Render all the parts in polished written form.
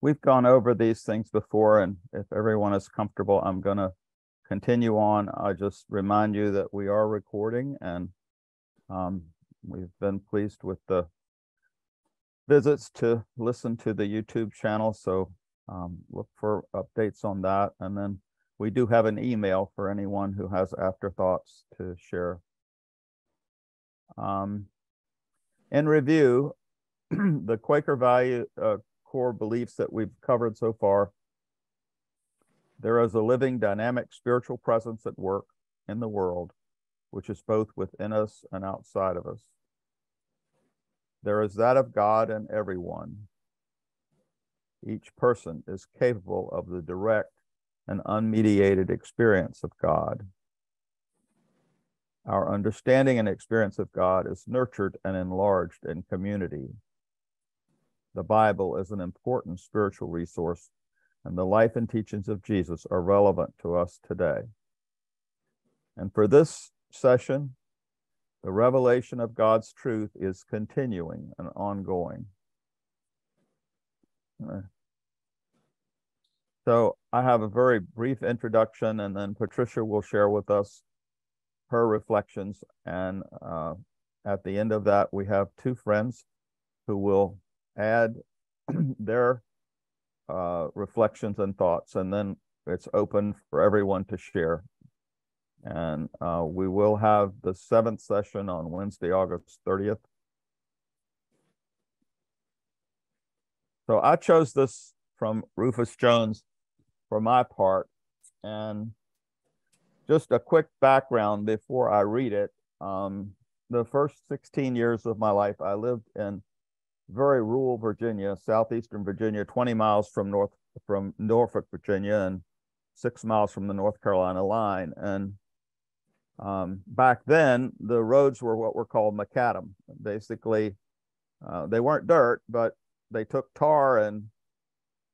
We've gone over these things before, and if everyone is comfortable, I'm going to continue on. I just remind you that we are recording, and we've been pleased with the visits to listen to the YouTube channel. So look for updates on that. And then we do have an email for anyone who has afterthoughts to share. In review, the Quaker value core beliefs that we've covered so far: there is a living, dynamic spiritual presence at work in the world, which is both within us and outside of us. There is that of God in everyone. Each person is capable of the direct and unmediated experience of God. Our understanding and experience of God is nurtured and enlarged in community. The Bible is an important spiritual resource, and the life and teachings of Jesus are relevant to us today. And for this session, the revelation of God's truth is continuing and ongoing. So I have a very brief introduction, and then Patricia will share with us her reflections. And at the end of that, we have two friends who will add their reflections and thoughts, and then it's open for everyone to share. And we will have the 7th session on Wednesday, August 30th. So I chose this from Rufus Jones for my part. And just a quick background before I read it. The first 16 years of my life, I lived in very rural Virginia, southeastern Virginia, 20 miles from Norfolk, Virginia, and 6 miles from the North Carolina line. And back then, the roads were what were called macadam. Basically, they weren't dirt, but they took tar and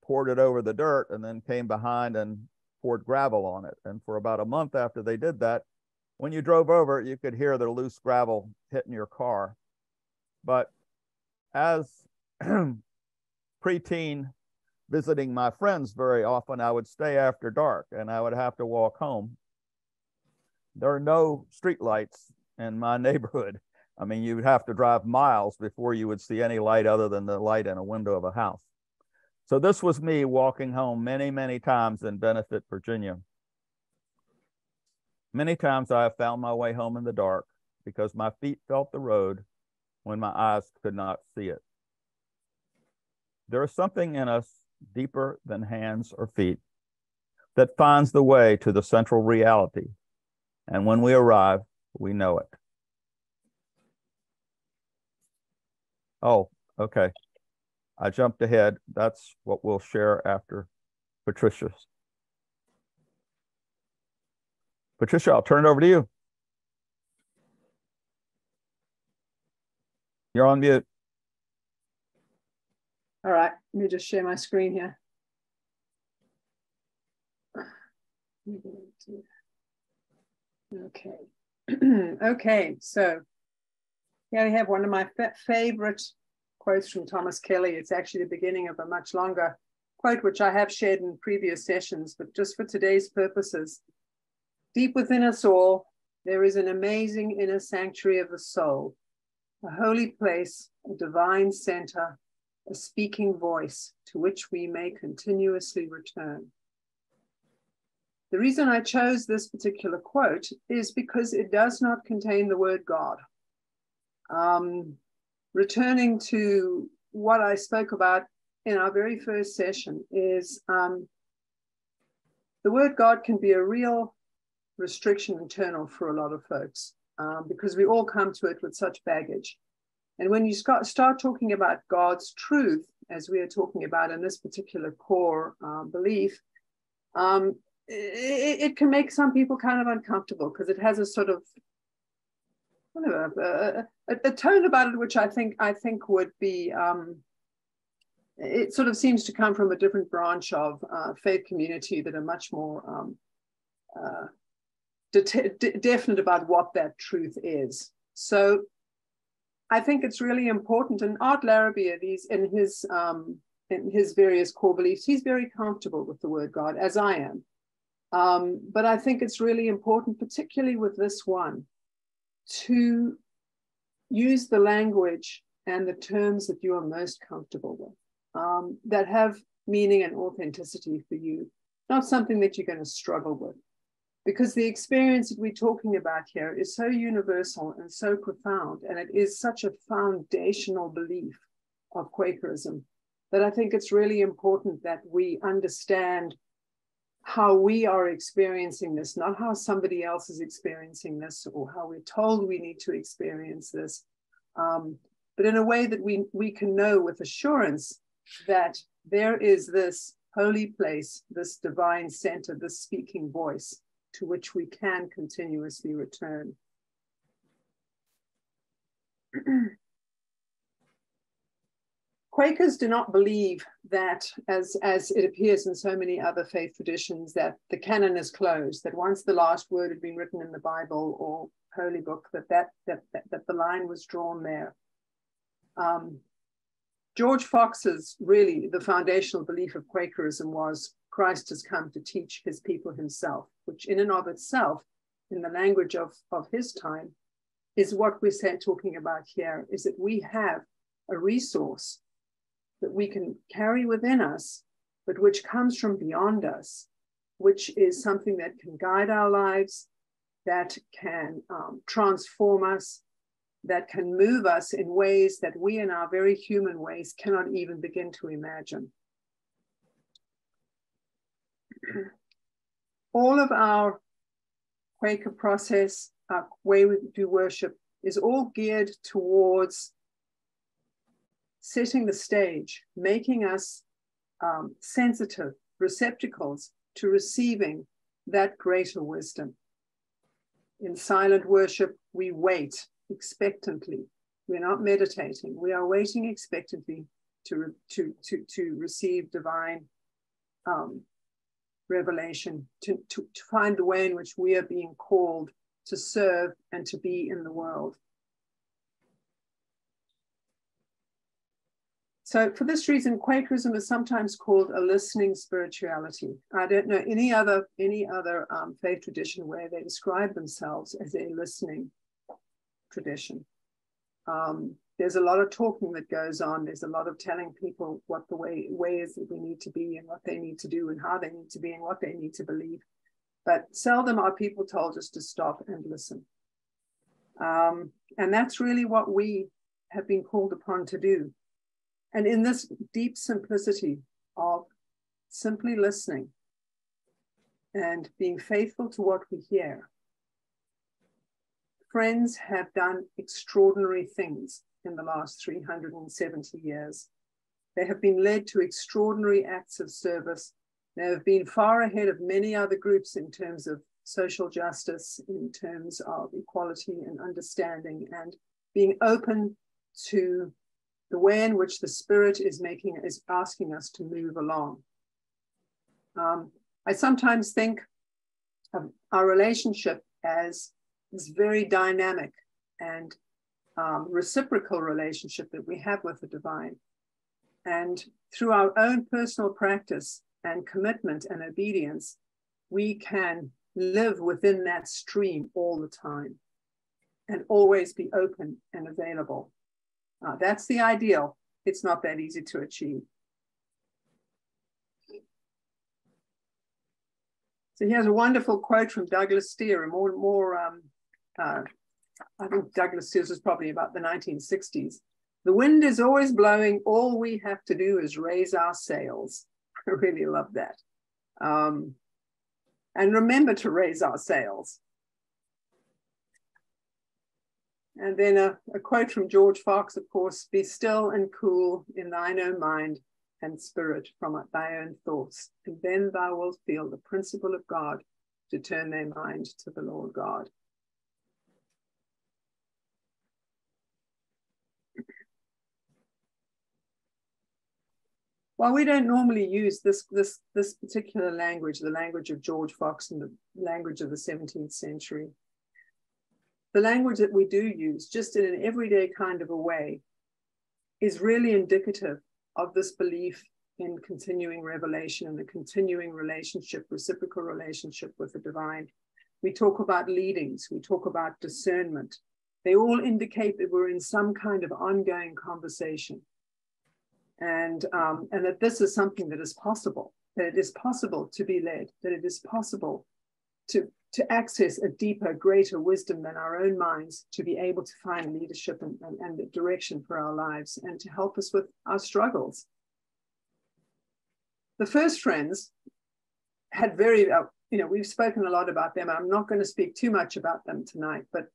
poured it over the dirt and then came behind and poured gravel on it. And for about a month after they did that, when you drove over it, you could hear the loose gravel hitting your car. But as preteen, visiting my friends very often, I would stay after dark and I would have to walk home. There are no streetlights in my neighborhood. I mean, you would have to drive miles before you would see any light other than the light in a window of a house. So this was me walking home many, many times in Benefit, Virginia. Many times I have found my way home in the dark because my feet felt the road when my eyes could not see it. There is something in us deeper than hands or feet that finds the way to the central reality. And when we arrive, we know it. Oh, okay. I jumped ahead. That's what we'll share after Patricia's. Patricia, I'll turn it over to you. You're on mute. All right, let me just share my screen here. Okay. Okay, so here we have one of my favorite quotes from Thomas Kelly. It's actually the beginning of a much longer quote, which I have shared in previous sessions, but just for today's purposes. Deep within us all, there is an amazing inner sanctuary of the soul, a holy place, a divine center, a speaking voice to which we may continuously return. The reason I chose this particular quote is because it does not contain the word God. Returning to what I spoke about in our very first session is the word God can be a real restriction internal for a lot of folks because we all come to it with such baggage. And when you start talking about God's truth, as we are talking about in this particular core belief, it can make some people kind of uncomfortable because it has a sort of a tone about it, which I think would be, it sort of seems to come from a different branch of faith community that are much more definite about what that truth is. So I think it's really important, and Art Larrabee, in his various core beliefs, he's very comfortable with the word God, as I am. But I think it's really important, particularly with this one, to use the language and the terms that you are most comfortable with, that have meaning and authenticity for you, not something that you're going to struggle with. Because the experience that we're talking about here is so universal and so profound, and it is such a foundational belief of Quakerism, that I think it's really important that we understand how we are experiencing this, not how somebody else is experiencing this or how we're told we need to experience this, but in a way that we can know with assurance that there is this holy place, this divine center, this speaking voice to which we can continuously return. Quakers do not believe that, as it appears in so many other faith traditions, that the canon is closed, that once the last word had been written in the Bible or holy book, that the line was drawn there. George Fox's, really, the foundational belief of Quakerism was Christ has come to teach his people himself, which in and of itself, in the language of his time, is what we're talking about here, is that we have a resource that we can carry within us, but which comes from beyond us, which is something that can guide our lives, that can transform us, that can move us in ways that we in our very human ways cannot even begin to imagine. All of our Quaker process, our way we do worship, is all geared towards setting the stage, making us sensitive receptacles to receiving that greater wisdom. In silent worship, we wait expectantly. We're not meditating. We are waiting expectantly to receive divine revelation, to find the way in which we are being called to serve and to be in the world. So for this reason, Quakerism is sometimes called a listening spirituality. I don't know any other faith tradition where they describe themselves as a listening tradition. There's a lot of talking that goes on. There's a lot of telling people what the way is that we need to be and what they need to do and how they need to be and what they need to believe. But seldom are people told just to stop and listen. And that's really what we have been called upon to do. And in this deep simplicity of simply listening and being faithful to what we hear, Friends have done extraordinary things in the last 370 years. They have been led to extraordinary acts of service. They have been far ahead of many other groups in terms of social justice, in terms of equality and understanding, and being open to the way in which the Spirit is asking us to move along. I sometimes think of our relationship as this very dynamic and reciprocal relationship that we have with the divine. And through our own personal practice and commitment and obedience, we can live within that stream all the time and always be open and available. That's the ideal. It's not that easy to achieve. So here's a wonderful quote from Douglas Steere, I think Douglas Steere was probably about the 1960s. The wind is always blowing. All we have to do is raise our sails. I really love that. And remember to raise our sails. And then a quote from George Fox, of course, be still and cool in thine own mind and spirit from thy own thoughts, and then thou wilt feel the principle of God to turn their mind to the Lord God. While we don't normally use this particular language, the language of George Fox and the language of the 17th century, the language that we do use, just in an everyday kind of a way, is really indicative of this belief in continuing revelation and a continuing relationship, reciprocal relationship with the divine. We talk about leadings, we talk about discernment. They all indicate that we're in some kind of ongoing conversation. And that this is something that is possible, that it is possible to be led, that it is possible to access a deeper, greater wisdom than our own minds, to be able to find leadership and the direction for our lives and to help us with our struggles. The first friends had very, we've spoken a lot about them. I'm not going to speak too much about them tonight, but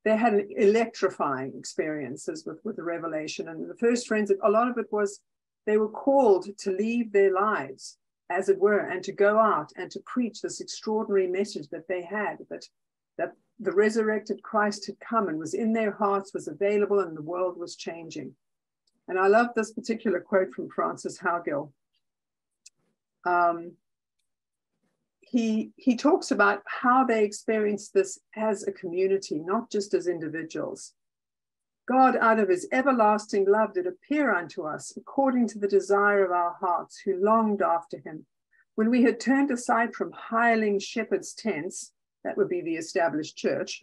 they had an electrifying experiences with the revelation. And the first friends, a lot of it was they were called to leave their lives, as it were, and to go out and to preach this extraordinary message that they had, that the resurrected Christ had come and was in their hearts, was available, and the world was changing. And I love this particular quote from Francis Haugill. He talks about how they experienced this as a community, not just as individuals. God, out of his everlasting love, did appear unto us according to the desire of our hearts, who longed after him. When we had turned aside from hireling shepherds' tents, that would be the established church,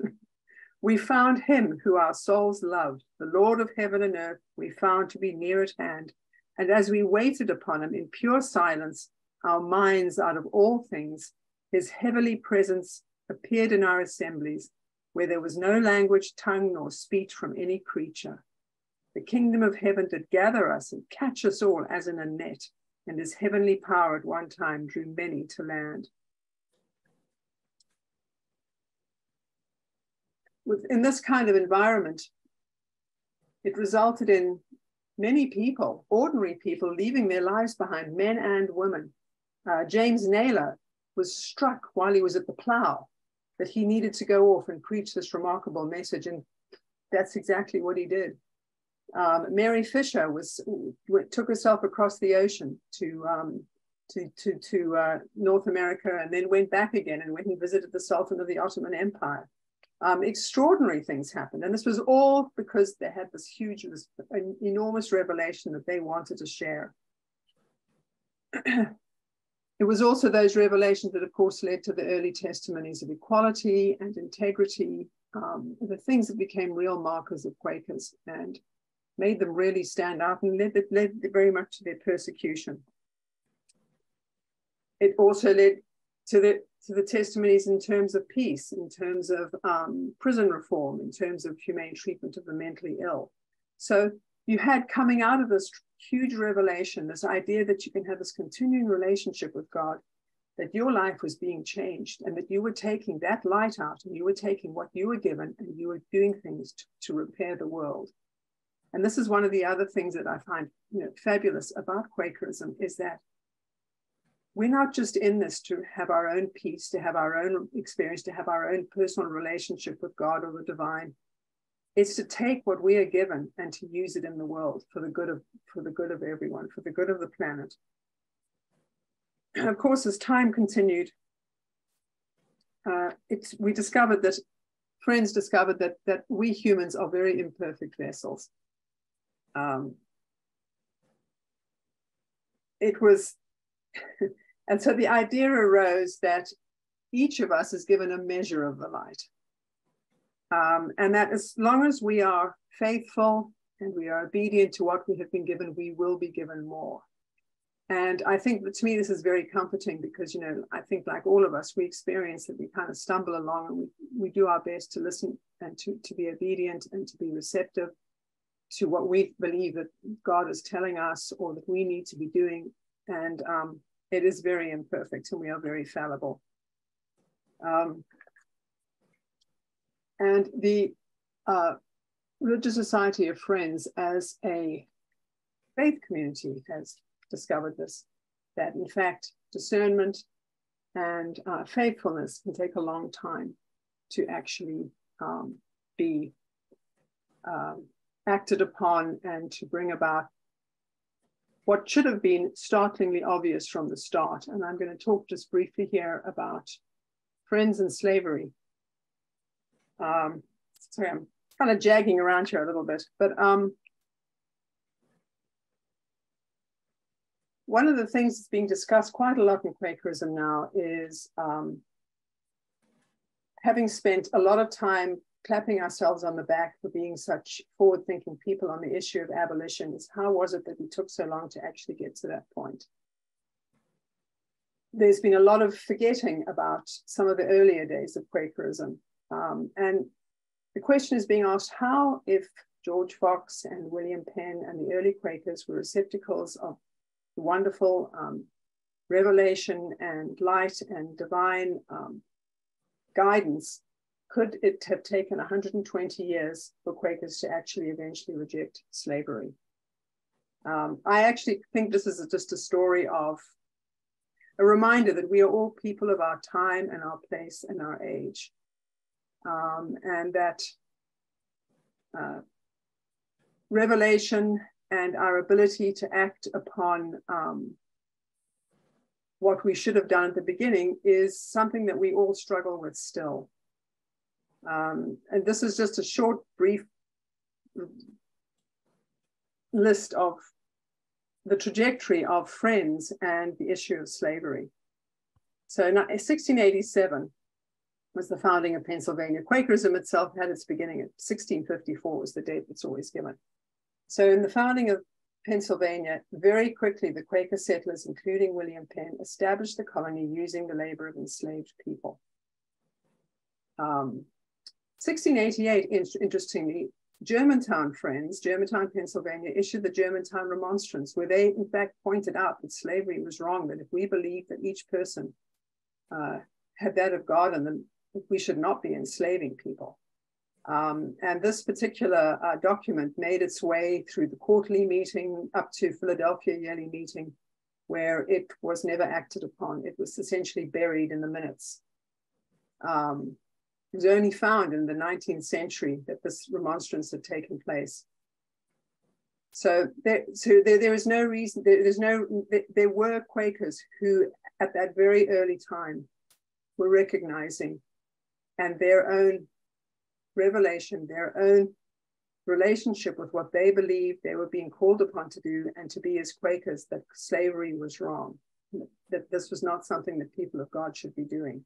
we found him who our souls loved, the Lord of heaven and earth, we found to be near at hand. And as we waited upon him in pure silence, our minds out of all things, his heavenly presence appeared in our assemblies, where there was no language, tongue, nor speech from any creature. The kingdom of heaven did gather us and catch us all as in a net, and his heavenly power at one time drew many to land. Within this kind of environment, it resulted in many people, ordinary people, leaving their lives behind, men and women. James Naylor was struck while he was at the plow that he needed to go off and preach this remarkable message, and that's exactly what he did. Mary Fisher took herself across the ocean to North America, and then went back again and went and visited the Sultan of the Ottoman Empire. Extraordinary things happened, and this was all because they had this enormous revelation that they wanted to share. It was also those revelations that, of course, led to the early testimonies of equality and integrity, the things that became real markers of Quakers and made them really stand out, and led very much to their persecution. It also led to the testimonies in terms of peace, in terms of prison reform, in terms of humane treatment of the mentally ill. So you had, coming out of this huge revelation, this idea that you can have this continuing relationship with God, that your life was being changed, and that you were taking that light out, and you were taking what you were given, and you were doing things to repair the world. And this is one of the other things that I find fabulous about Quakerism, is that we're not just in this to have our own peace, to have our own experience, to have our own personal relationship with God or the divine. It's to take what we are given and to use it in the world for the good of everyone, for the good of the planet. And of course, as time continued, friends discovered that we humans are very imperfect vessels. And so the idea arose that each of us is given a measure of the light. And that as long as we are faithful and we are obedient to what we have been given, we will be given more. And I think that, to me, this is very comforting because, I think like all of us, we experience that we kind of stumble along and we do our best to listen and to be obedient and to be receptive to what we believe that God is telling us or that we need to be doing. And it is very imperfect and we are very fallible. And the Religious Society of Friends as a faith community has discovered this, that in fact, discernment and faithfulness can take a long time to actually be acted upon and to bring about what should have been startlingly obvious from the start. And I'm going to talk just briefly here about friends and slavery. Sorry, I'm kind of jagging around here a little bit, but one of the things that's being discussed quite a lot in Quakerism now is having spent a lot of time clapping ourselves on the back for being such forward-thinking people on the issue of abolition, is how was it that we took so long to actually get to that point? There's been a lot of forgetting about some of the earlier days of Quakerism. And the question is being asked, how, if George Fox and William Penn and the early Quakers were receptacles of wonderful revelation and light and divine guidance, could it have taken 120 years for Quakers to actually eventually reject slavery? I actually think this is just a story of a reminder that we are all people of our time and our place and our age. And that revelation and our ability to act upon what we should have done at the beginning is something that we all struggle with still. And this is just a short, brief list of the trajectory of Friends and the issue of slavery. So in 1687 was the founding of Pennsylvania. Quakerism itself had its beginning at 1654 was the date that's always given. So in the founding of Pennsylvania, very quickly the Quaker settlers, including William Penn, established the colony using the labor of enslaved people. 1688, interestingly, Germantown Friends, Germantown, Pennsylvania, issued the Germantown Remonstrance, where they in fact pointed out that slavery was wrong, that if we believed that each person had that of God in them, we should not be enslaving people. And this particular document made its way through the quarterly meeting up to Philadelphia yearly meeting, where it was never acted upon. It was essentially buried in the minutes. It was only found in the 19th century that this remonstrance had taken place. So there is no reason, there were Quakers who at that very early time were recognizing, and their own revelation, their own relationship with what they believed they were being called upon to do and to be as Quakers, that slavery was wrong, that this was not something that people of God should be doing.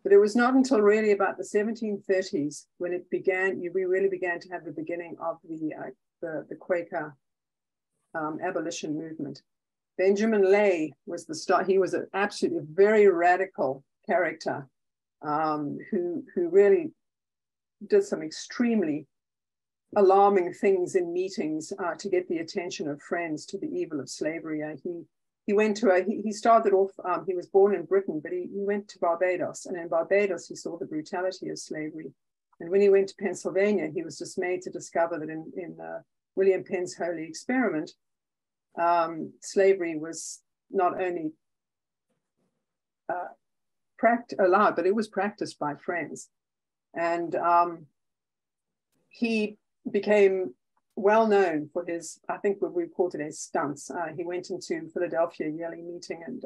But it was not until really about the 1730s when it began, we really began to have the beginning of the Quaker abolition movement. Benjamin Lay was the start. He was an absolutely very radical character who really did some extremely alarming things in meetings to get the attention of Friends to the evil of slavery. He went to he started off, he was born in Britain, but he went to Barbados, and in Barbados he saw the brutality of slavery. And when he went to Pennsylvania, he was dismayed to discover that in William Penn's Holy Experiment, slavery was not only allowed, but it was practiced by Friends. And he became well known for his, I think what we called it his stunts. He went into Philadelphia yearly meeting and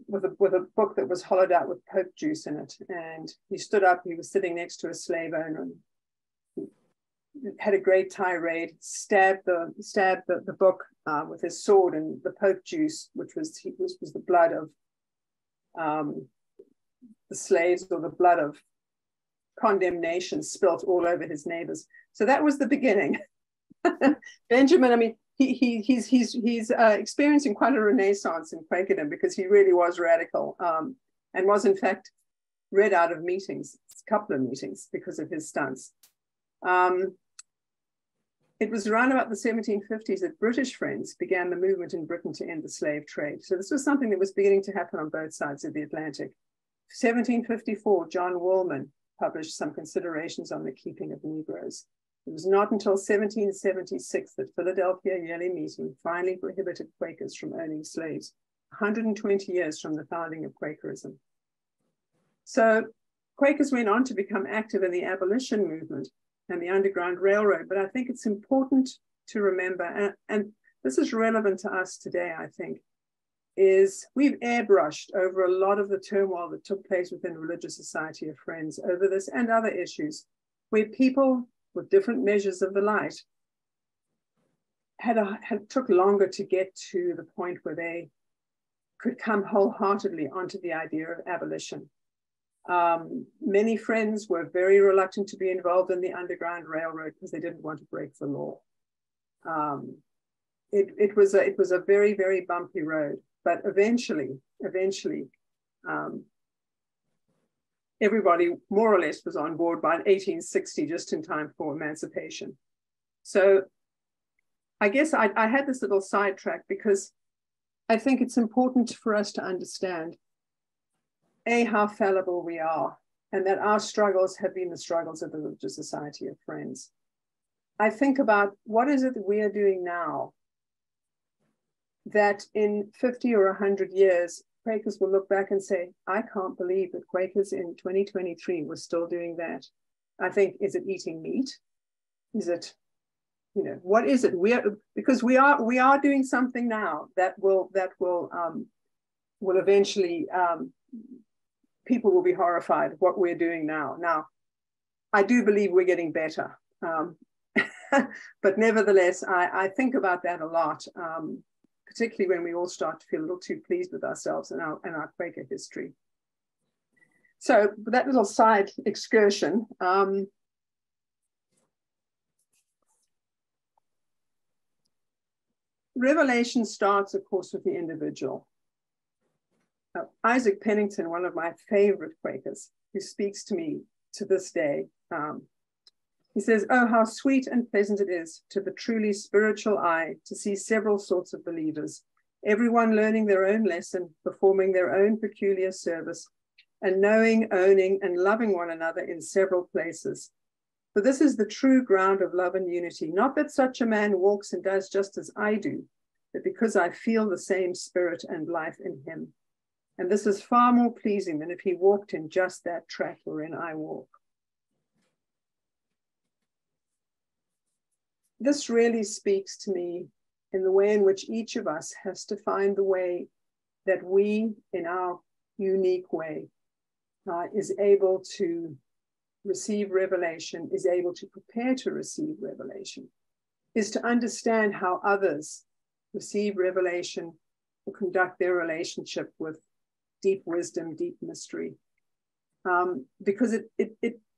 with a book that was hollowed out with Pope juice in it. And he stood up, he was sitting next to a slave owner and had a great tirade, stabbed the book with his sword, and the Pope juice, which was the blood of the slaves, or the blood of condemnation, spilt all over his neighbors. So that was the beginning. Benjamin, I mean, he's experiencing quite a renaissance in Quakerdom, because he really was radical and was in fact read out of meetings, a couple of meetings, because of his stunts. It was around about the 1750s that British Friends began the movement in Britain to end the slave trade. So this was something that was beginning to happen on both sides of the Atlantic. 1754, John Woolman published some considerations on the keeping of Negroes. It was not until 1776 that Philadelphia yearly meeting finally prohibited Quakers from owning slaves, 120 years from the founding of Quakerism. So Quakers went on to become active in the abolition movement and the Underground Railroad. But I think it's important to remember, and this is relevant to us today, I think, is we've airbrushed over a lot of the turmoil that took place within the Religious Society of Friends over this and other issues, where people with different measures of the light took longer to get to the point where they could come wholeheartedly onto the idea of abolition. Many friends were very reluctant to be involved in the Underground Railroad because they didn't want to break the law. It was a very, very bumpy road, but eventually, everybody more or less was on board by 1860, just in time for emancipation. So I guess I had this little sidetrack because I think it's important for us to understand, A, how fallible we are, and that our struggles have been the struggles of the Religious Society of Friends. I think about what is it that we are doing now that in 50 or 100 years, Quakers will look back and say, I can't believe that Quakers in 2023 were still doing that. I think, is it eating meat? Is it, what is it? Because we are doing something now that will eventually, people will be horrified at what we're doing now. Now, I do believe we're getting better. But nevertheless, I think about that a lot, particularly when we all start to feel a little too pleased with ourselves and our Quaker history. So that little side excursion. Revelation starts, of course, with the individual. Isaac Pennington, one of my favorite Quakers, who speaks to me to this day, he says, oh, how sweet and pleasant it is to the truly spiritual eye to see several sorts of believers, everyone learning their own lesson, performing their own peculiar service, and knowing, owning, and loving one another in several places. For this is the true ground of love and unity, not that such a man walks and does just as I do, but because I feel the same spirit and life in him. And this is far more pleasing than if he walked in just that track wherein I walk. This really speaks to me in the way in which each of us has to find the way that we, in our unique way, is able to receive revelation, is able to prepare to receive revelation, is to understand how others receive revelation or conduct their relationship with deep wisdom, deep mystery. Because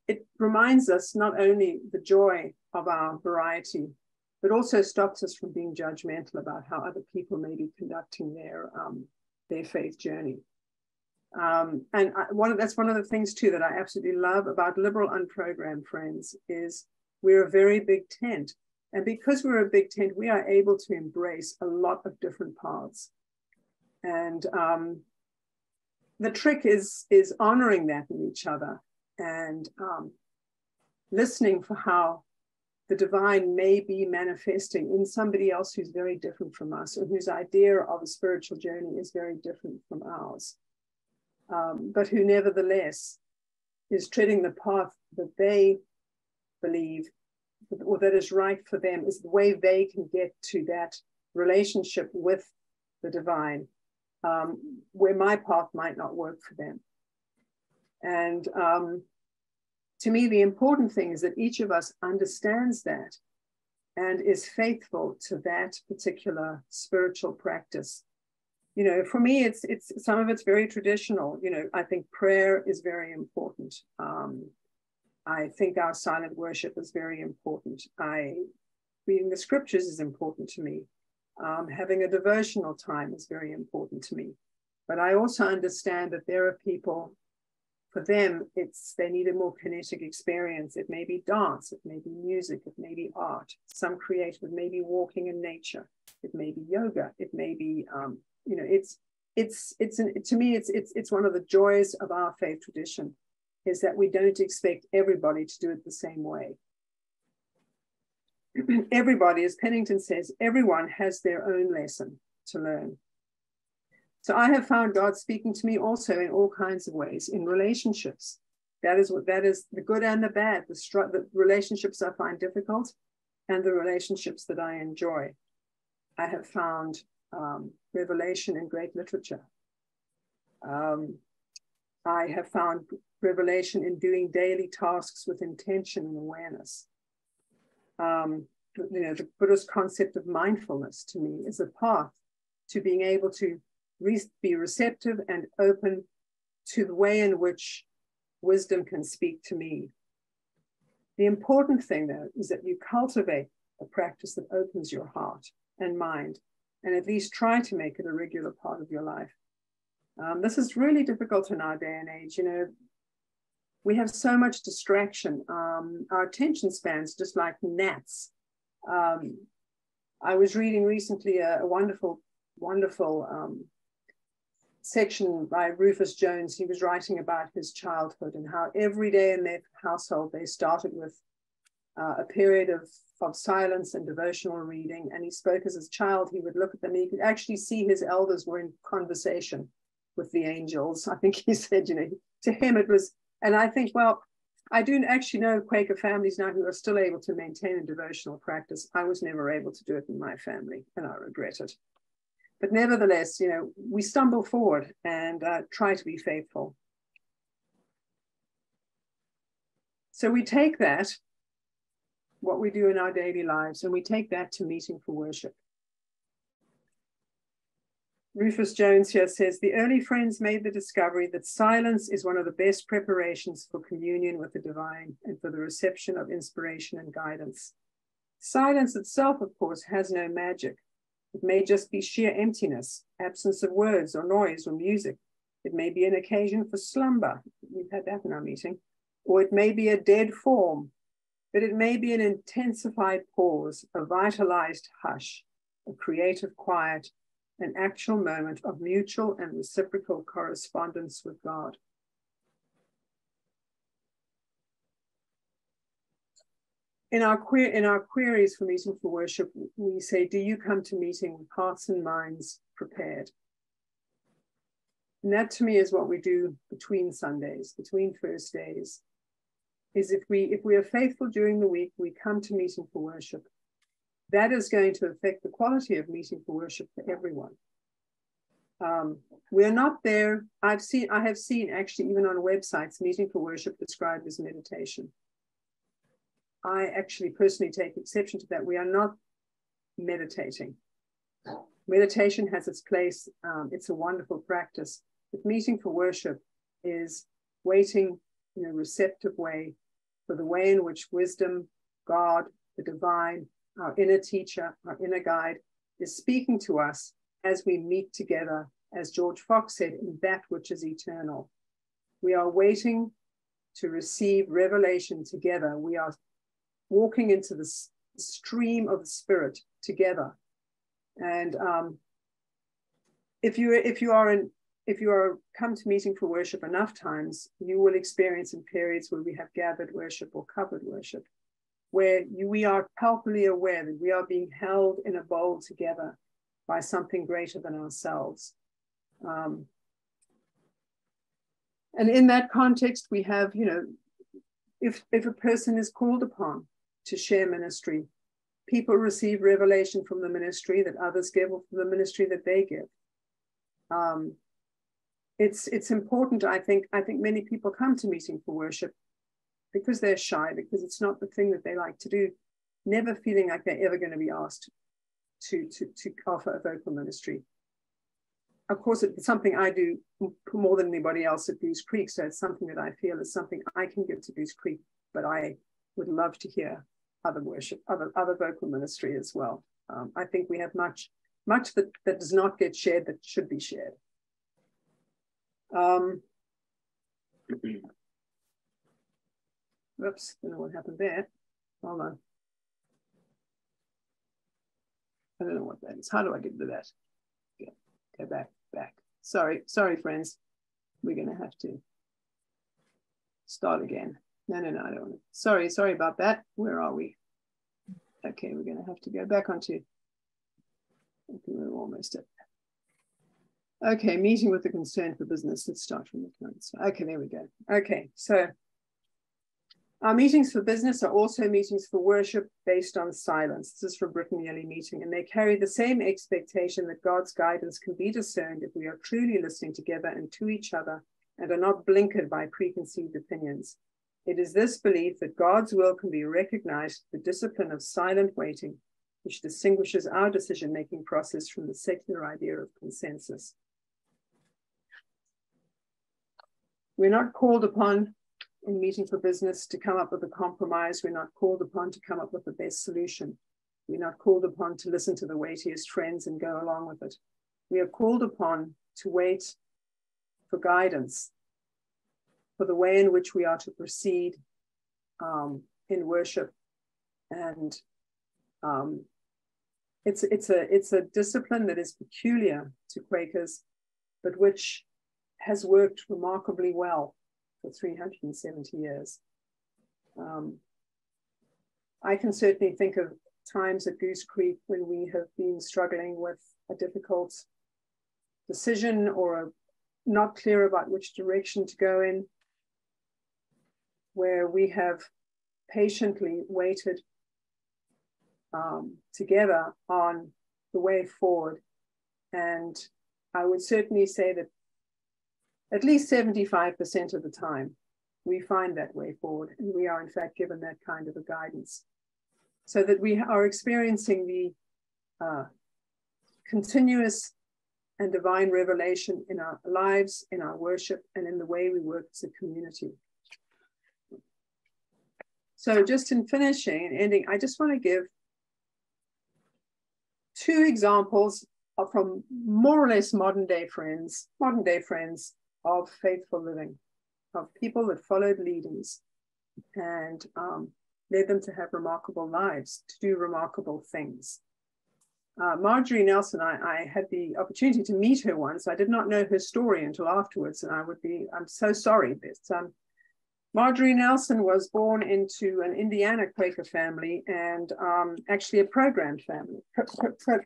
it reminds us not only the joy of our variety, but also stops us from being judgmental about how other people may be conducting their faith journey. That's one of the things too that I absolutely love about liberal unprogrammed friends is we're a very big tent. And because we're a big tent, we are able to embrace a lot of different paths. And the trick is honoring that in each other and listening for how the divine may be manifesting in somebody else who's very different from us, or whose idea of a spiritual journey is very different from ours, but who nevertheless is treading the path that they believe or that is right for them, is the way they can get to that relationship with the divine, where my path might not work for them. And to me, the important thing is that each of us understands that and is faithful to that particular spiritual practice. For me, it's some of it's very traditional. I think prayer is very important. I think our silent worship is very important. Reading the scriptures is important to me. Having a devotional time is very important to me. But I also understand that there are people, for them, they need a more kinetic experience. It may be dance, it may be music, it may be art. Some creative, it may be walking in nature, it may be yoga, it may be, to me, it's one of the joys of our faith tradition, is that we don't expect everybody to do it the same way. Everybody, as Pennington says, everyone has their own lesson to learn. So I have found God speaking to me also in all kinds of ways, in relationships. That is the good and the bad, the relationships I find difficult and the relationships that I enjoy. I have found revelation in great literature. I have found revelation in doing daily tasks with intention and awareness. The Buddhist concept of mindfulness to me is a path to being able to be receptive and open to the way in which wisdom can speak to me. The important thing, though, is that you cultivate a practice that opens your heart and mind, and at least try to make it a regular part of your life. This is really difficult in our day and age. We have so much distraction. Our attention spans just like gnats. I was reading recently a wonderful section by Rufus Jones. He was writing about his childhood and how every day in their household they started with a period of silence and devotional reading. And he spoke as a child, he would look at them, he could actually see his elders were in conversation with the angels. I think he said, to him it was, and I think, well, I do actually know Quaker families now who are still able to maintain a devotional practice. I was never able to do it in my family, and I regret it. But nevertheless, we stumble forward and try to be faithful. So we take that, what we do in our daily lives, and we take that to meeting for worship. Rufus Jones here says, the early friends made the discovery that silence is one of the best preparations for communion with the divine and for the reception of inspiration and guidance. Silence itself, of course, has no magic. It may just be sheer emptiness, absence of words or noise or music. It may be an occasion for slumber. We've had that in our meeting. Or it may be a dead form, but it may be an intensified pause, a vitalized hush, a creative quiet, an actual moment of mutual and reciprocal correspondence with God. In our queries for meeting for worship, we say, do you come to meeting with hearts and minds prepared? And that to me is what we do between Sundays, between first days, is if we are faithful during the week, we come to meeting for worship. That is going to affect the quality of meeting for worship for everyone. We are not there. I have seen actually even on websites, meeting for worship described as meditation. I actually personally take exception to that. We are not meditating. Meditation has its place. It's a wonderful practice. But meeting for worship is waiting in a receptive way for the way in which wisdom, God, the divine, our inner teacher, our inner guide, is speaking to us as we meet together, as George Fox said, in that which is eternal. We are waiting to receive revelation together. We are walking into the stream of the Spirit together. And if you are come to meeting for worship enough times, you will experience in periods where we have gathered worship or covered worship, where we are palpably aware that we are being held in a bowl together by something greater than ourselves. And in that context, we have, if a person is called upon to share ministry, people receive revelation from the ministry that others give or from the ministry that they give. It's important, I think many people come to meeting for worship because they're shy, because it's not the thing that they like to do, never feeling like they're ever going to be asked to offer a vocal ministry. Of course, it's something I do more than anybody else at Goose Creek, so it's something that I feel is something I can give to Goose Creek, but I would love to hear other worship, other vocal ministry as well. I think we have much that does not get shared that should be shared. Whoops, don't know what happened there. Hold on. I don't know what that is. How do I get to that? Okay, go back. Sorry, friends. We're going to have to start again. No, I don't want to. Sorry about that. Where are we? Okay, we're going to have to go back onto. I think we're almost at. Okay, meeting with the concern for business. Let's start from the comments. Okay, there we go. Okay, so Our meetings for business are also meetings for worship based on silence. This is from Britain Yearly Meeting, and they carry the same expectation that God's guidance can be discerned if we are truly listening together and to each other and are not blinkered by preconceived opinions. It is this belief that God's will can be recognized, the discipline of silent waiting, which distinguishes our decision-making process from the secular idea of consensus. We're not called upon in meeting for business to come up with a compromise. We're not called upon to come up with the best solution. We're not called upon to listen to the weightiest friends and go along with it. We are called upon to wait for guidance, for the way in which we are to proceed in worship. And it's a discipline that is peculiar to Quakers, but which has worked remarkably well for 370 years. I can certainly think of times at Goose Creek when we have been struggling with a difficult decision or not clear about which direction to go in, where we have patiently waited together on the way forward. And I would certainly say that at least 75% of the time, we find that way forward, and we are in fact given that kind of a guidance, so that we are experiencing the continuous and divine revelation in our lives, in our worship, and in the way we work as a community. So just in finishing and ending, I just want to give two examples from more or less modern day friends of faithful living, of people that followed leadings and led them to have remarkable lives, to do remarkable things. Marjorie Nelson, I had the opportunity to meet her once. I did not know her story until afterwards, and I'm so sorry. But Marjorie Nelson was born into an Indiana Quaker family and actually a programmed family,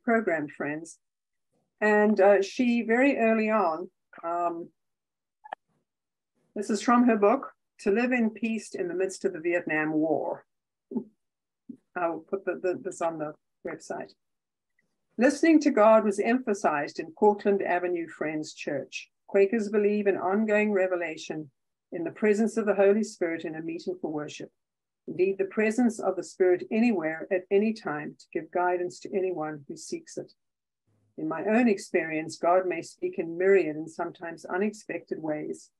programmed friends. And she very early on, this is from her book, To Live in Peace in the Midst of the Vietnam War. I will put this on the website. Listening to God was emphasized in Cortlandt Avenue Friends Church. Quakers believe in ongoing revelation in the presence of the Holy Spirit in a meeting for worship. Indeed, the presence of the Spirit anywhere at any time to give guidance to anyone who seeks it. In my own experience, God may speak in myriad and sometimes unexpected ways,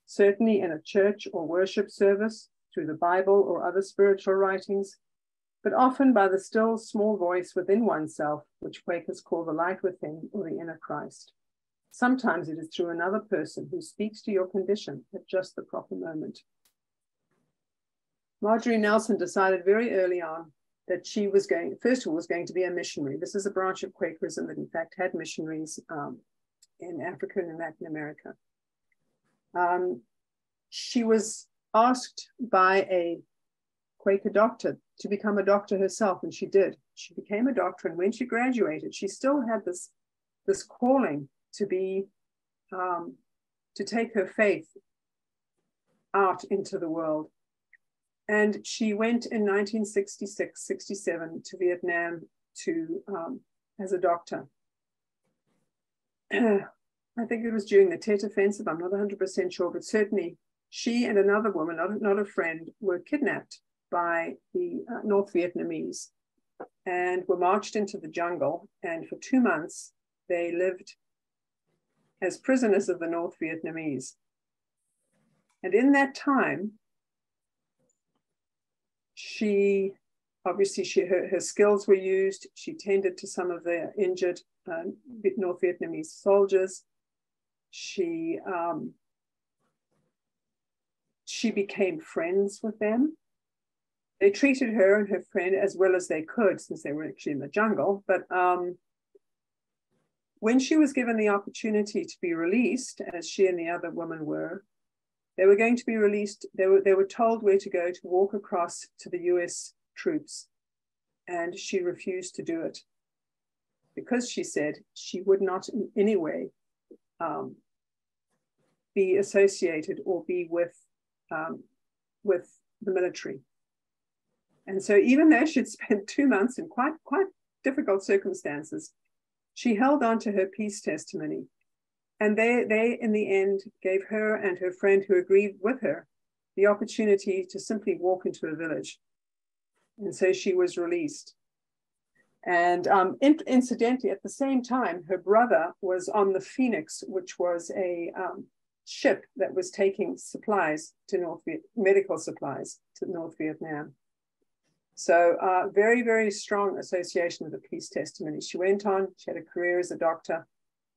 certainly in a church or worship service, through the Bible or other spiritual writings, but often by the still small voice within oneself, which Quakers call the light within or the inner Christ. Sometimes it is through another person who speaks to your condition at just the proper moment. Marjorie Nelson decided very early on that she was going to be a missionary. This is a branch of Quakerism that in fact had missionaries in Africa and in Latin America. She was asked by a Quaker doctor to become a doctor herself, and she did. She became a doctor, and when she graduated, she still had this calling to be, to take her faith out into the world. And she went in 1966, 67 to Vietnam as a doctor. I think it was during the Tet Offensive. I'm not 100% sure, but certainly she and another woman, not a friend, were kidnapped by the North Vietnamese and were marched into the jungle. And for 2 months, they lived as prisoners of the North Vietnamese. And in that time, her skills were used. She tended to some of the injured North Vietnamese soldiers. She became friends with them. They treated her and her friend as well as they could, since they were actually in the jungle. But when she was given the opportunity to be released, as she and the other woman were, they were going to be released. They were told where to go to walk across to the US troops. And she refused to do it because she said she would not in any way be associated or be with the military. And so even though she'd spent 2 months in quite difficult circumstances, she held on to her peace testimony. And they in the end gave her and her friend who agreed with her the opportunity to simply walk into a village. And so she was released. And incidentally, at the same time, her brother was on the Phoenix, which was a ship that was taking supplies to medical supplies to North Vietnam. So very, very strong association with the peace testimony. She went on, she had a career as a doctor.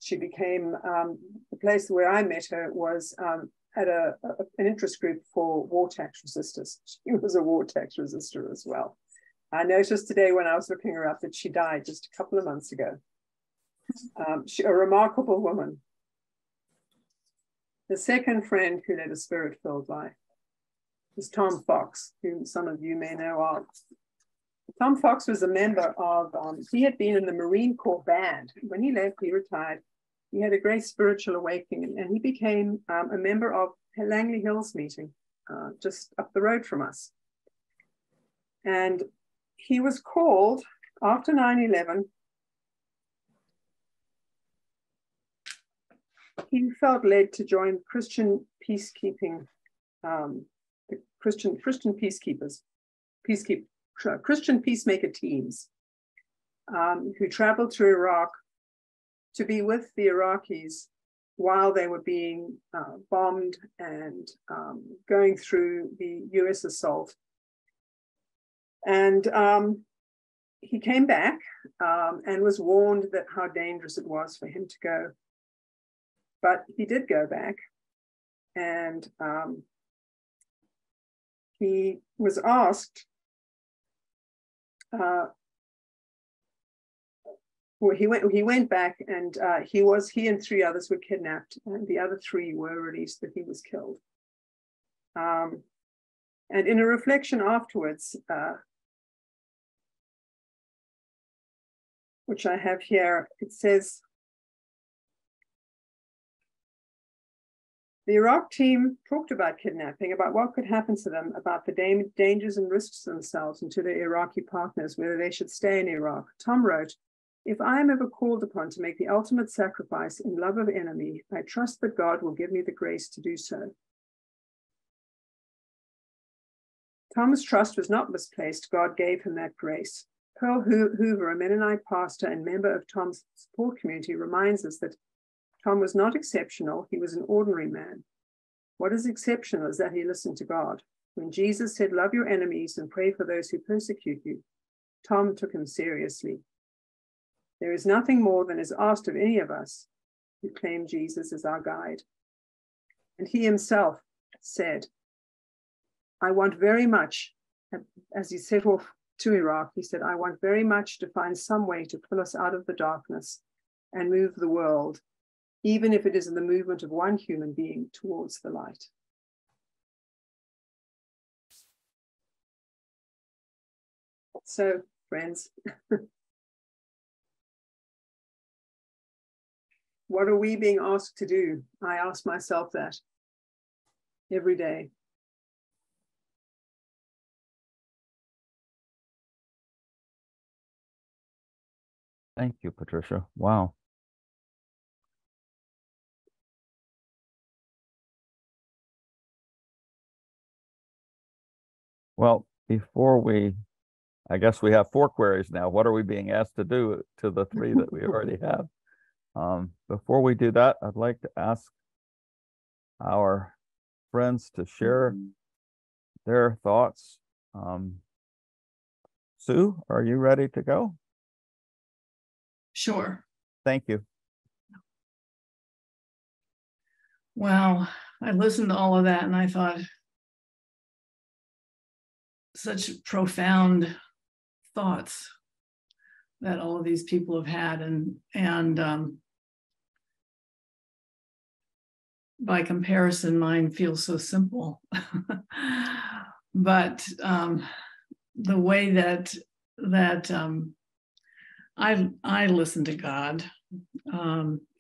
She became, the place where I met her was at an interest group for war tax resistors. She was a war tax resistor as well. I noticed today when I was looking her up that she died just a couple of months ago. A remarkable woman. The second friend who led a spirit-filled life was Tom Fox, whom some of you may know of. Tom Fox was a member of, he had been in the Marine Corps band. When he left, he retired. He had a great spiritual awakening, and he became a member of Langley Hills meeting, just up the road from us. And he was called after 9/11. He felt led to join Christian peacekeeping, the Christian peacekeepers, Christian peacemaker teams, who traveled to Iraq to be with the Iraqis while they were being bombed and going through the US assault. And he came back and was warned that how dangerous it was for him to go. But he did go back, and he was asked, well, he went back, and he and 3 others were kidnapped, and the other 3 were released, but he was killed. And in a reflection afterwards, which I have here, it says, the Iraq team talked about kidnapping, about what could happen to them, about the dangers and risks to themselves and to their Iraqi partners, whether they should stay in Iraq. Tom wrote, "If I am ever called upon to make the ultimate sacrifice in love of enemy, I trust that God will give me the grace to do so." Tom's trust was not misplaced. God gave him that grace. Pearl Hoover, a Mennonite pastor and member of Tom's support community, reminds us that Tom was not exceptional. He was an ordinary man. What is exceptional is that he listened to God. When Jesus said, "Love your enemies and pray for those who persecute you," Tom took him seriously. There is nothing more than is asked of any of us who claim Jesus as our guide. And he himself said, "I want very much," as he set off to Iraq, he said, "I want very much to find some way to pull us out of the darkness and move the world, even if it is in the movement of one human being towards the light." So, friends, what are we being asked to do? I ask myself that every day. Thank you, Patricia. Wow. Well, I guess we have 4 queries now. What are we being asked to do to the 3 that we already have? Before we do that, I'd like to ask our friends to share their thoughts. Sue, are you ready to go? Sure. Thank you. Wow. I listened to all of that and I thought, such profound thoughts that all of these people have had, and by comparison, mine feels so simple. But the way that I listen to God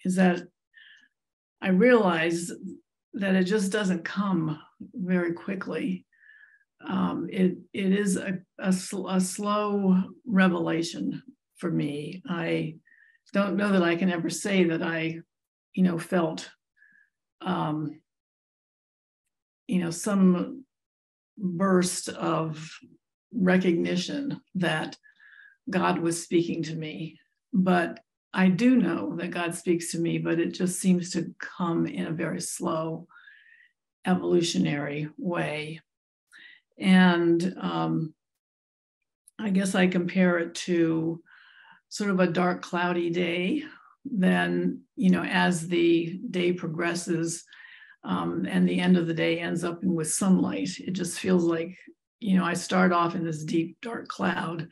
is that I realize that it just doesn't come very quickly. it is a slow revelation for me. I don't know that I can ever say that I, felt, some burst of recognition that God was speaking to me. But I do know that God speaks to me, but it just seems to come in a very slow, evolutionary way. And I guess I compare it to sort of a dark, cloudy day. Then, as the day progresses and the end of the day ends up with sunlight, it just feels like, I start off in this deep, dark cloud,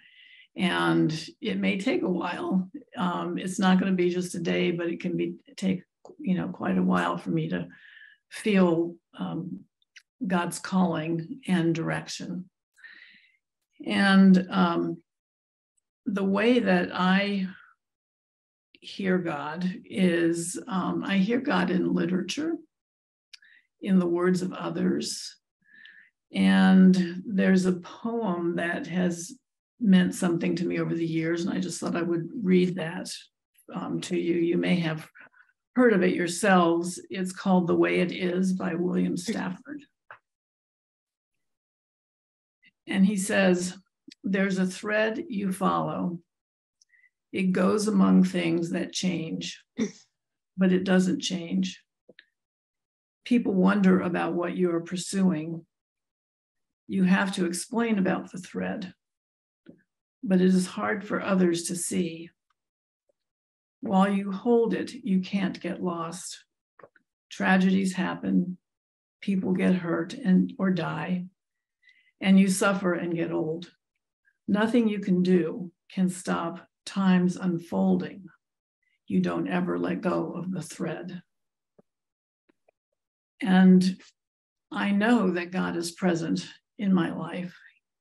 and it may take a while. It's not going to be just a day, but it can take quite a while for me to feel God's calling and direction. And the way that I hear God is I hear God in literature, in the words of others. And there's a poem that has meant something to me over the years, and I just thought I would read that to you. You may have heard of it yourselves. It's called The Way It Is by William Stafford. And he says, "There's a thread you follow. It goes among things that change, but it doesn't change. People wonder about what you are pursuing. You have to explain about the thread, but it is hard for others to see. While you hold it, you can't get lost. Tragedies happen, people get hurt or die, and you suffer and get old. Nothing you can do can stop time's unfolding. You don't ever let go of the thread." And I know that God is present in my life,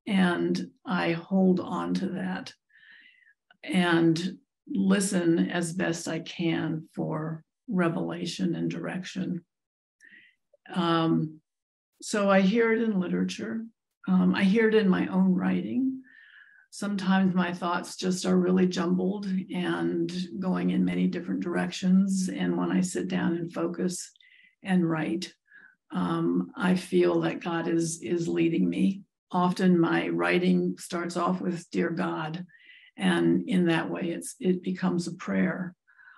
and I hold on to that and listen as best I can for revelation and direction. So I hear it in literature. I hear it in my own writing. Sometimes my thoughts just are really jumbled and going in many different directions. And when I sit down and focus and write, I feel that God is leading me. Often my writing starts off with "Dear God," and in that way it becomes a prayer,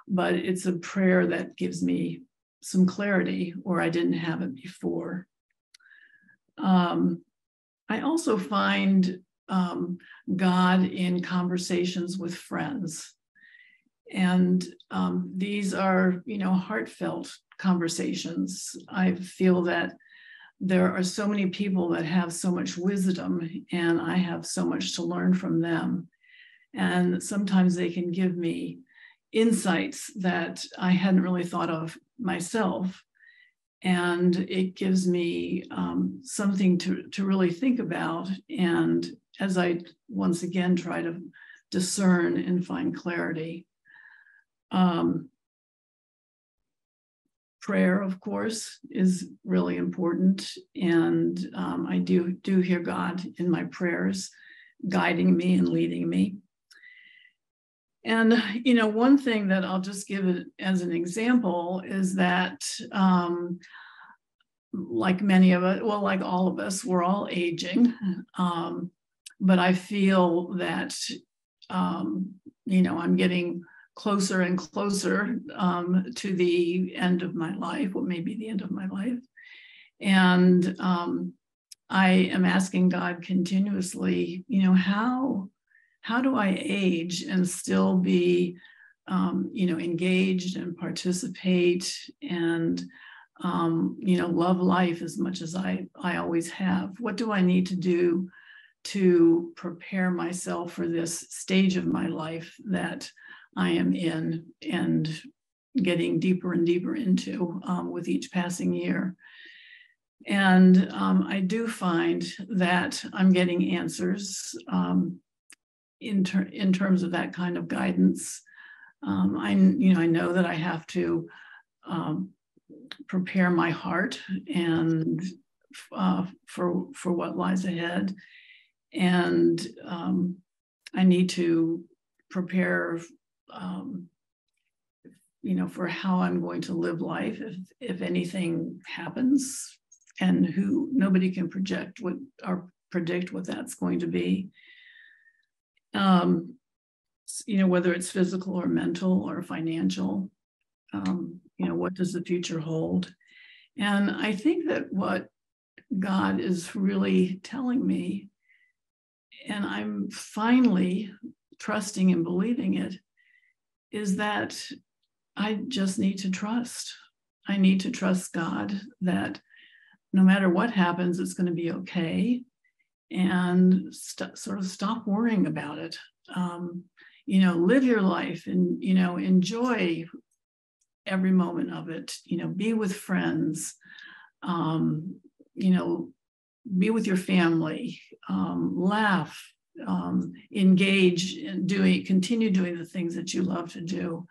but it's a prayer that gives me some clarity where I didn't have it before. I also find God in conversations with friends. And these are, heartfelt conversations. I feel that there are so many people that have so much wisdom, and I have so much to learn from them. And sometimes they can give me insights that I hadn't really thought of myself. And it gives me something to really think about. And as I once again try to discern and find clarity. Prayer, of course, is really important. And I do hear God in my prayers, guiding me and leading me. And, one thing that I'll just give it as an example is that like many of us, well, like all of us, we're all aging. But I feel that, I'm getting closer and closer to the end of my life, what may be the end of my life. And I am asking God continuously, how do I age and still be, engaged and participate and, love life as much as I always have? What do I need to do to prepare myself for this stage of my life that I am in and getting deeper and deeper into with each passing year? And I do find that I'm getting answers in terms of that kind of guidance. I know that I have to prepare my heart and for what lies ahead. And I need to prepare, for how I'm going to live life if anything happens, and nobody can predict what that's going to be. Whether it's physical or mental or financial, what does the future hold? And I think that what God is really telling me, and I'm finally trusting and believing it, is that I just need to trust. I need to trust God that no matter what happens, it's going to be okay, and sort of stop worrying about it. Live your life and, enjoy every moment of it, be with friends, be with your family, laugh, engage in continue doing the things that you love to do.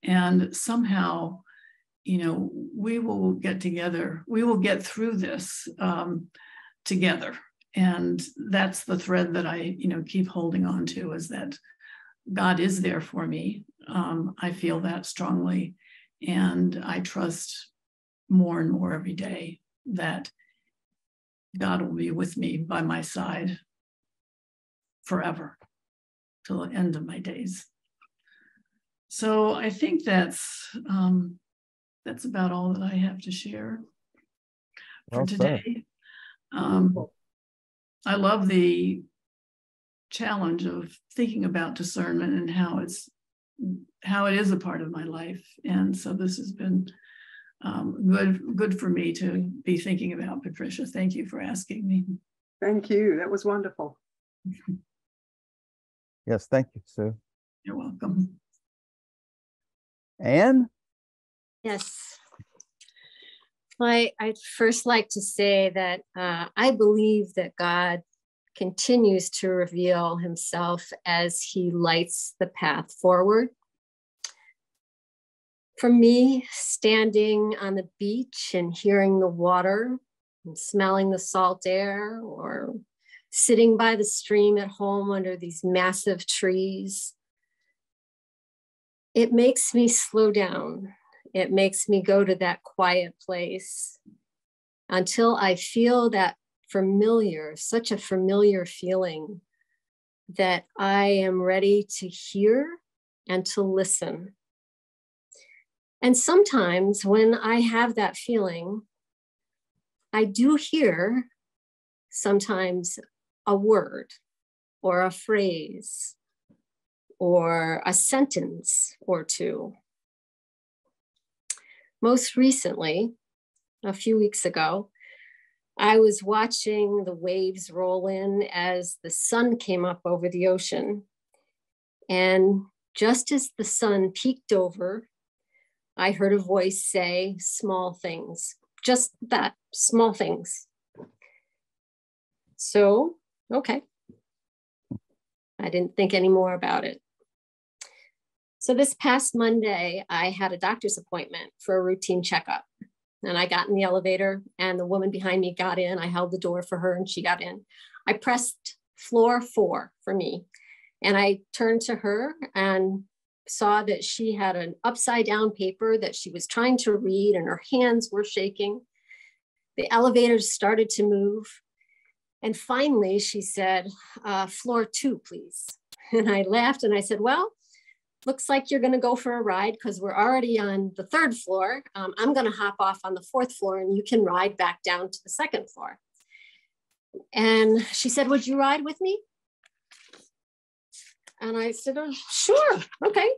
And somehow, we will get together. We will get through this together. And that's the thread that I, keep holding on to, is that God is there for me. I feel that strongly. And I trust more and more every day that God will be with me by my side forever till the end of my days. So I think that's about all that I have to share for today. I love the challenge of thinking about discernment and how it is a part of my life. And so this has been good for me to be thinking about, Patricia. Thank you for asking me. Thank you. That was wonderful. Yes, thank you, Sue. You're welcome. Anne? Yes. Well, I'd first like to say that I believe that God continues to reveal himself as he lights the path forward. For me, standing on the beach and hearing the water and smelling the salt air, or sitting by the stream at home under these massive trees, it makes me slow down. It makes me go to that quiet place until I feel that such a familiar feeling that I am ready to hear and to listen. And sometimes when I have that feeling, I do hear sometimes a word or a phrase or a sentence or two. Most recently, a few weeks ago, I was watching the waves roll in as the sun came up over the ocean. And just as the sun peeked over, I heard a voice say, "Small things," just that, small things. So, okay. I didn't think any more about it. So this past Monday, I had a doctor's appointment for a routine checkup. And I got in the elevator and the woman behind me got in. I held the door for her and she got in. I pressed floor 4 for me. And I turned to her and saw that she had an upside down paper that she was trying to read and her hands were shaking. The elevator started to move. And finally she said, floor 2, please. And I laughed and I said, well, looks like you're going to go for a ride because we're already on the 3rd floor. I'm going to hop off on the 4th floor and you can ride back down to the 2nd floor. And she said, would you ride with me? And I said, oh, sure, okay.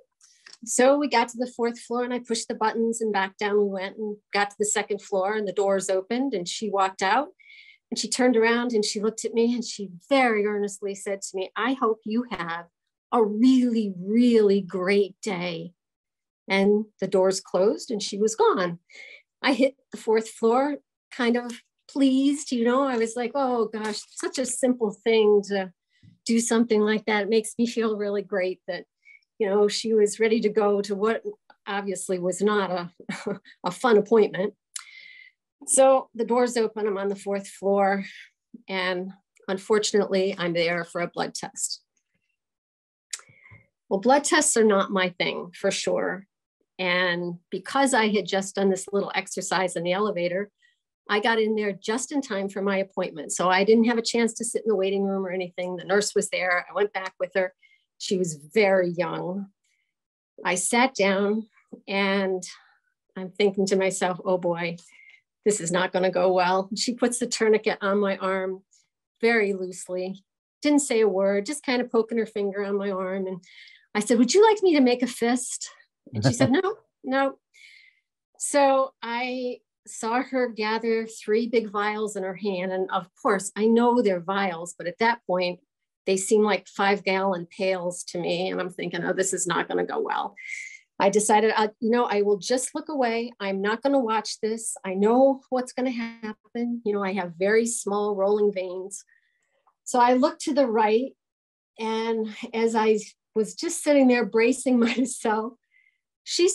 So we got to the 4th floor and I pushed the buttons and back down we went and got to the 2nd floor and the doors opened and she walked out and she turned around and she looked at me and she very earnestly said to me, I hope you have a really, really great day. And the doors closed and she was gone. I hit the 4th floor, kind of pleased, I was like, oh gosh, such a simple thing to do something like that. It makes me feel really great that, she was ready to go to what obviously was not a fun appointment. So the door's open, I'm on the 4th floor, and unfortunately, I'm there for a blood test. Well, blood tests are not my thing, for sure. And because I had just done this little exercise in the elevator, I got in there just in time for my appointment. So I didn't have a chance to sit in the waiting room or anything. The nurse was there. I went back with her. She was very young. I sat down and I'm thinking to myself, oh boy, this is not going to go well. She puts the tourniquet on my arm very loosely, didn't say a word, just kind of poking her finger on my arm. And I said, would you like me to make a fist? And she said, no, no. So I saw her gather 3 big vials in her hand. And of course, I know they're vials, but at that point, they seem like 5-gallon pails to me. And I'm thinking, oh, this is not going to go well. I decided, I will just look away. I'm not going to watch this. I know what's going to happen. I have very small rolling veins. So I looked to the right. And as I was just sitting there bracing myself, she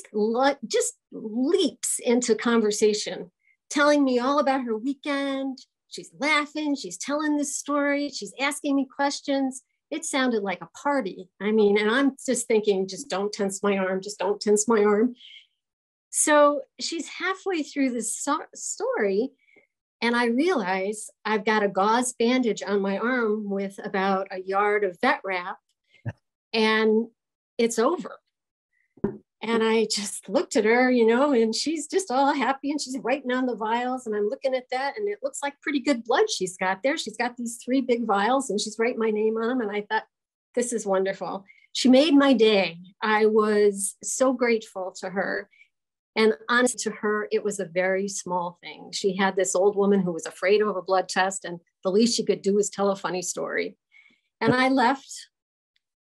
just leaps into conversation, telling me all about her weekend. She's laughing. She's telling this story. She's asking me questions. It sounded like a party. And I'm just thinking, just don't tense my arm. Just don't tense my arm. So she's halfway through this story. And I realize I've got a gauze bandage on my arm with about a yard of vet wrap, and it's over. And I just looked at her, and she's just all happy and she's writing on the vials. And I'm looking at that and it looks like pretty good blood she's got there. She's got these 3 big vials and she's writing my name on them. And I thought, this is wonderful. She made my day. I was so grateful to her. And honestly, to her, it was a very small thing. She had this old woman who was afraid of a blood test, and the least she could do was tell a funny story. And I left,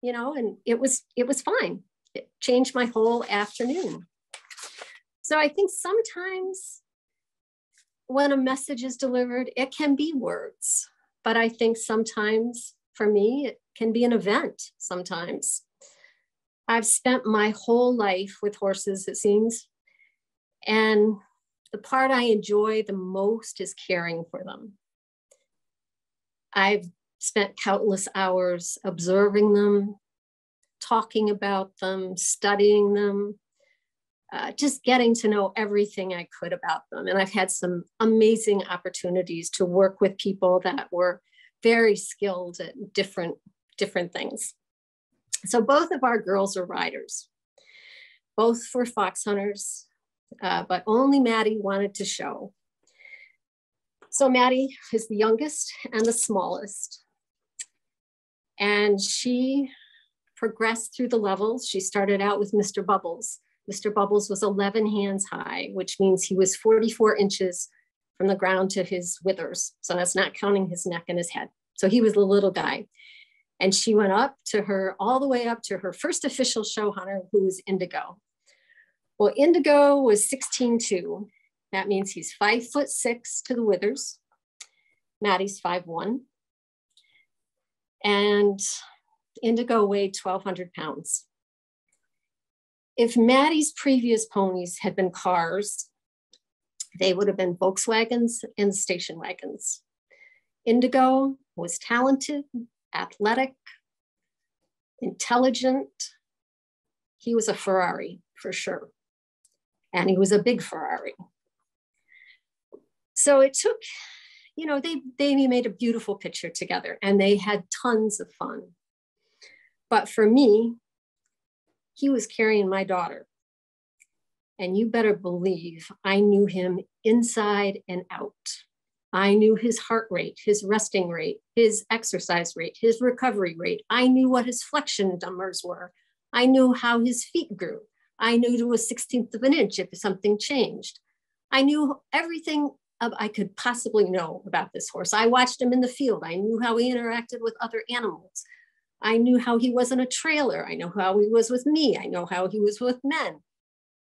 and it was fine. It changed my whole afternoon. So I think sometimes when a message is delivered, it can be words, but I think sometimes for me, it can be an event sometimes. I've spent my whole life with horses, it seems. And the part I enjoy the most is caring for them. I've spent countless hours observing them, talking about them, studying them, just getting to know everything I could about them. And I've had some amazing opportunities to work with people that were very skilled at different things. So both of our girls are riders. Both were fox hunters, but only Maddie wanted to show. So Maddie is the youngest and the smallest. And she progressed through the levels. She started out with Mr. Bubbles. Mr. Bubbles was 11 hands high, which means he was 44 inches from the ground to his withers. So that's not counting his neck and his head. So he was the little guy. And she went up to her, all the way up to her first official show hunter, who was Indigo. Well, Indigo was 16'2". That means he's 5'6" to the withers. Maddie's 5'1". And Indigo weighed 1,200 pounds. If Maddie's previous ponies had been cars, they would have been Volkswagens and station wagons. Indigo was talented, athletic, intelligent. He was a Ferrari for sure. And he was a big Ferrari. So it took, they made a beautiful picture together and they had tons of fun. But for me, he was carrying my daughter. And you better believe I knew him inside and out. I knew his heart rate, his resting rate, his exercise rate, his recovery rate. I knew what his flexion numbers were. I knew how his feet grew. I knew to a 1/16 of an inch if something changed. I knew everything I could possibly know about this horse. I watched him in the field. I knew how he interacted with other animals. I knew how he was in a trailer. I know how he was with me. I know how he was with men.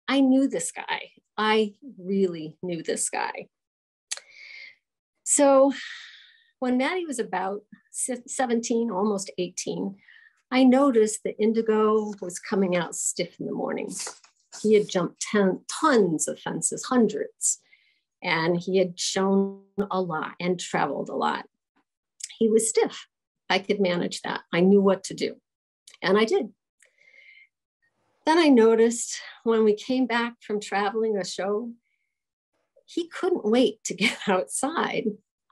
I knew this guy. I really knew this guy. So when Maddie was about 17, almost 18, I noticed that Indigo was coming out stiff in the morning. He had jumped tons of fences, hundreds. and he had shown a lot and traveled a lot. He was stiff. I could manage that. I knew what to do, and I did. Then I noticed when we came back from traveling a show, he couldn't wait to get outside.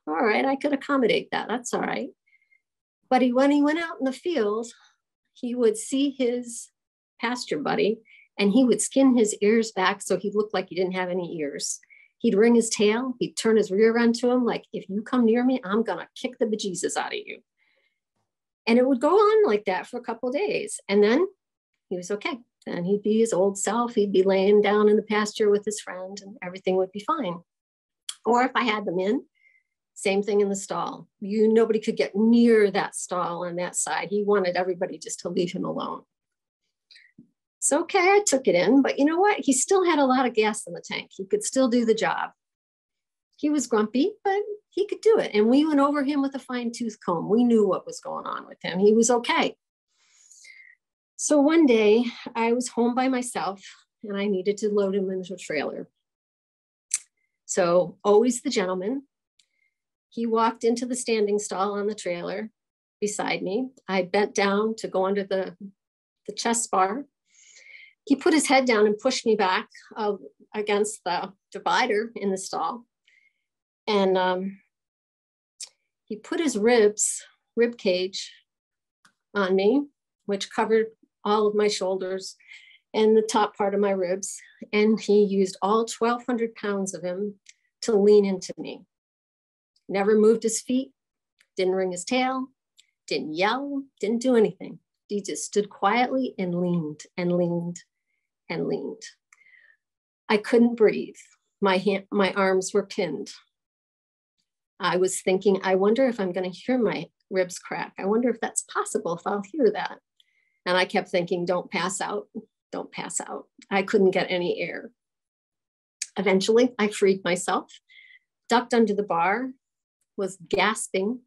All right, I could accommodate that. That's all right. But when he went out in the field, he would see his pasture buddy and he would skin his ears back so he looked like he didn't have any ears. He'd wring his tail. He'd turn his rear end to him like, if you come near me, I'm going to kick the bejesus out of you. And it would go on like that for a couple of days. And then he was okay. And he'd be his old self. He'd be laying down in the pasture with his friend and everything would be fine. Or if I had them in, same thing in the stall. Nobody could get near that stall on that side. He wanted everybody just to leave him alone. So, okay, I took it in, but you know what? He still had a lot of gas in the tank. He could still do the job. He was grumpy, but he could do it. And we went over him with a fine tooth comb. We knew what was going on with him. He was okay. So one day I was home by myself and I needed to load him into a trailer. So always the gentleman. He walked into the standing stall on the trailer beside me. I bent down to go under the chest bar. He put his head down and pushed me back against the divider in the stall. And he put his rib cage on me, which covered all of my shoulders and the top part of my ribs. And he used all 1,200 pounds of him to lean into me. Never moved his feet, didn't wring his tail, didn't yell, didn't do anything. He just stood quietly and leaned and leaned and leaned. I couldn't breathe. My arms were pinned. I was thinking, I wonder if I'm going to hear my ribs crack. I wonder if that's possible, if I'll hear that. And I kept thinking, don't pass out, don't pass out. I couldn't get any air. Eventually, I freed myself, ducked under the bar, was gasping,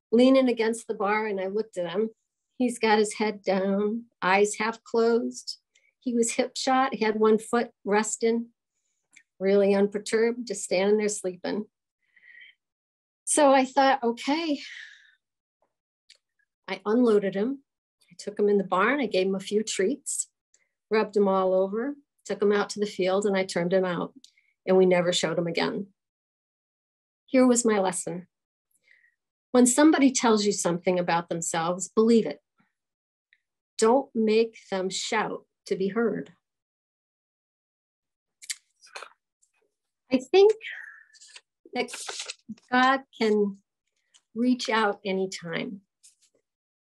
leaning against the bar, and I looked at him. He's got his head down, eyes half closed. He was hip shot. He had one foot resting, really unperturbed, just standing there sleeping. So I thought, okay. I unloaded him. I took him in the barn. I gave him a few treats, rubbed him all over, took him out to the field, and I turned him out. And we never showed him again. Here was my lesson. When somebody tells you something about themselves, believe it. Don't make them shout to be heard. I think that God can reach out anytime.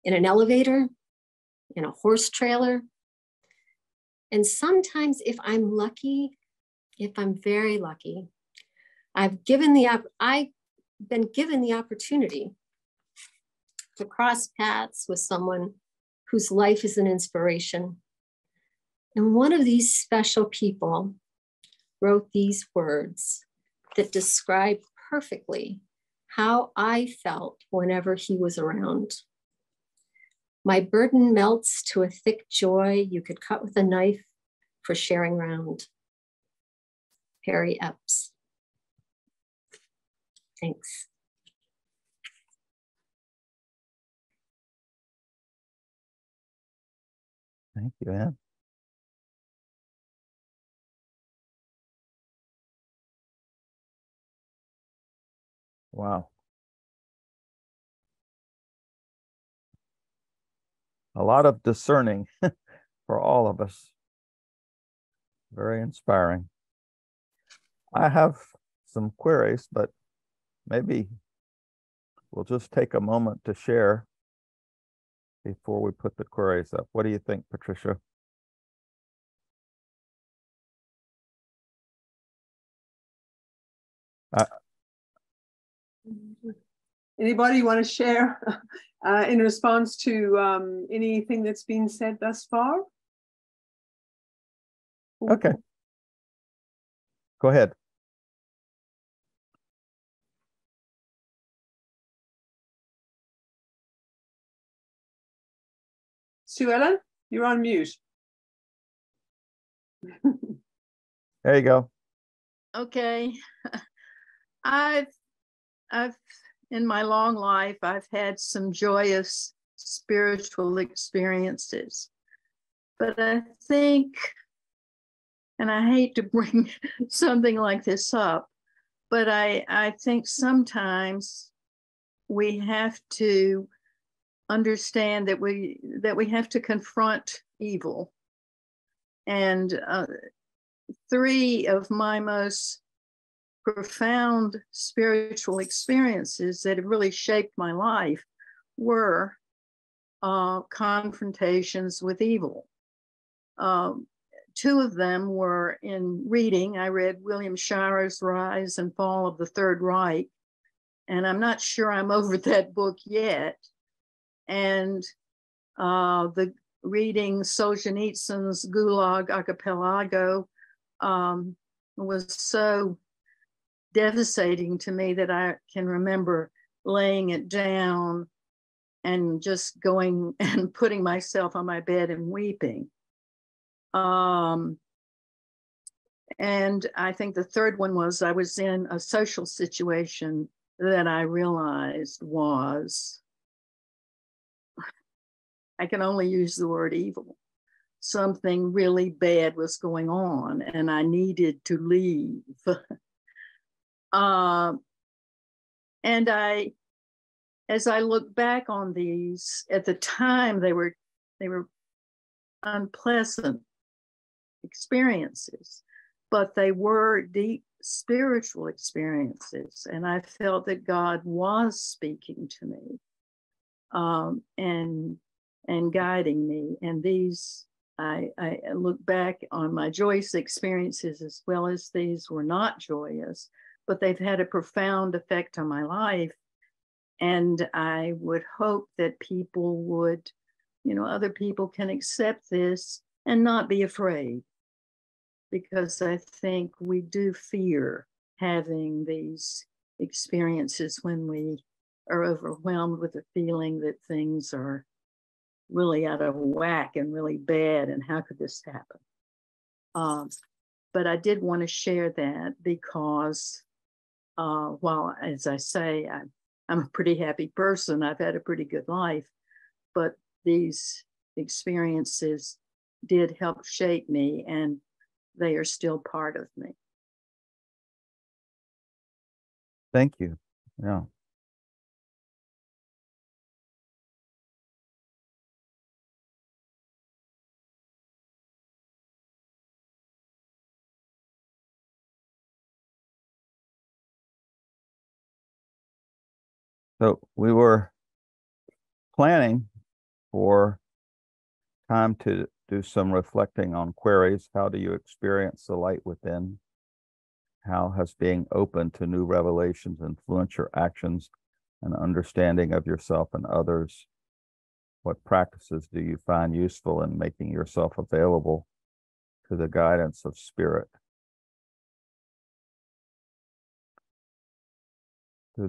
In an elevator, in a horse trailer. And sometimes if I'm lucky, if I'm very lucky, I've been given the opportunity to cross paths with someone whose life is an inspiration. And one of these special people wrote these words that describe perfectly how I felt whenever he was around. My burden melts to a thick joy you could cut with a knife for sharing round. Perry Epps. Thanks. Thank you, Ann. Wow. A lot of discerning for all of us. Very inspiring. I have some queries, but maybe we'll just take a moment to share before we put the queries up. What do you think, Patricia? Anybody want to share in response to anything that's been said thus far? Okay. Go ahead. Sue Ellen, you're on mute. There you go. Okay. I've in my long life, I've had some joyous spiritual experiences, but I think, and I hate to bring something like this up, but I think sometimes we have to understand that we have to confront evil. And 3 of my most profound spiritual experiences that have really shaped my life were confrontations with evil. 2 of them were in reading. I read William Shirer's Rise and Fall of the Third Reich, and I'm not sure I'm over that book yet. And the reading Solzhenitsyn's Gulag Archipelago was so devastating to me that I can remember laying it down and just going and putting myself on my bed and weeping. And I think the 3rd one was I was in a social situation that I realized was, I can only use the word evil. Something really bad was going on and I needed to leave. And as I look back on these, at the time they were unpleasant experiences, but they were deep spiritual experiences. And I felt that God was speaking to me and guiding me. And these, I look back on my joyous experiences as well as these were not joyous, but they've had a profound effect on my life. And I would hope that people would, other people can accept this and not be afraid, because I think we do fear having these experiences when we are overwhelmed with the feeling that things are really out of whack and really bad, and how could this happen? But I did want to share that because while, as I say, I'm a pretty happy person, I've had a pretty good life, but these experiences did help shape me, and they are still part of me. Thank you. Yeah. So we were planning for time to do some reflecting on queries. How do you experience the light within? How has being open to new revelations influenced your actions and understanding of yourself and others? What practices do you find useful in making yourself available to the guidance of spirit? Do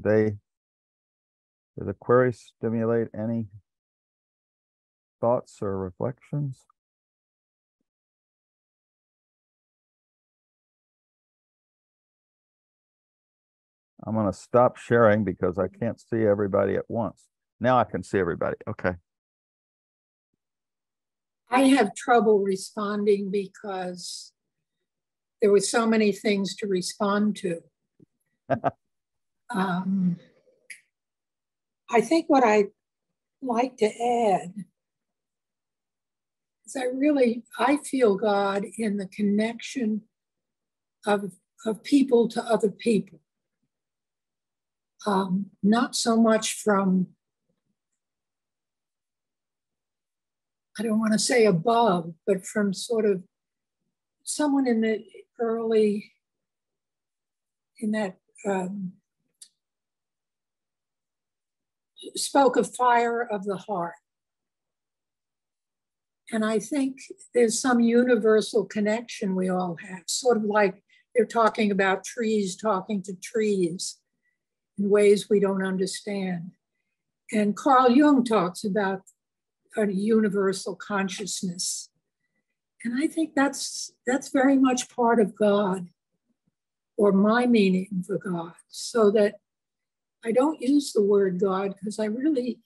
the queries stimulate any thoughts or reflections? I'm going to stop sharing because I can't see everybody at once. Now I can see everybody. Okay. I have trouble responding because there were so many things to respond to. I think what I'd like to add is I feel God in the connection of people to other people. Not so much from, I don't want to say above, but from sort of someone in the early, in that spoke of fire of the heart. And I think there's some universal connection we all have, sort of like they're talking about trees talking to trees in ways we don't understand. And Carl Jung talks about a universal consciousness. And I think that's very much part of God. or my meaning for God, so that I don't use the word God because I really,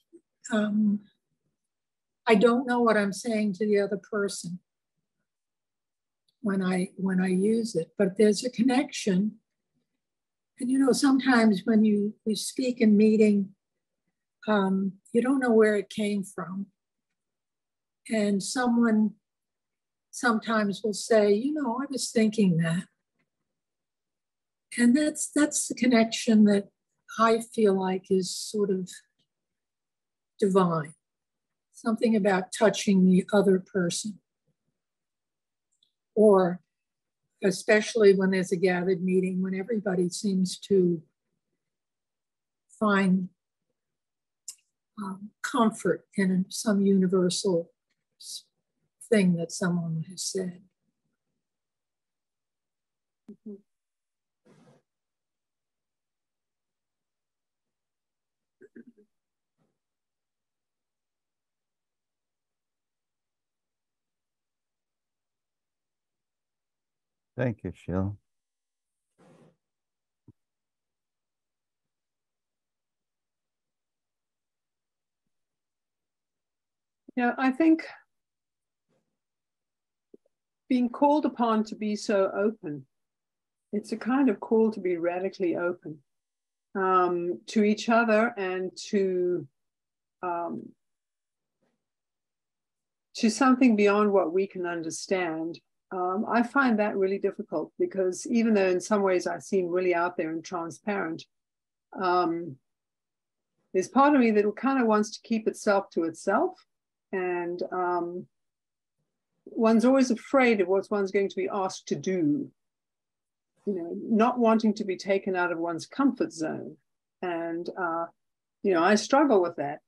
I don't know what I'm saying to the other person when I use it, but there's a connection. And, you know, sometimes when we speak in meeting, you don't know where it came from. And someone sometimes will say, you know, I was thinking that. And that's the connection that I feel like is sort of divine. Something about touching the other person. Or especially when there's a gathered meeting, when everybody seems to find comfort in some universal thing that someone has said. Mm-hmm. Thank you, Sheila. Yeah, I think being called upon to be so open, it's a kind of call to be radically open to each other and to something beyond what we can understand. I find that really difficult because even though in some ways I seem really out there and transparent, there's part of me that kind of wants to keep itself to itself. And one's always afraid of what one's going to be asked to do, you know, not wanting to be taken out of one's comfort zone. And, you know, I struggle with that.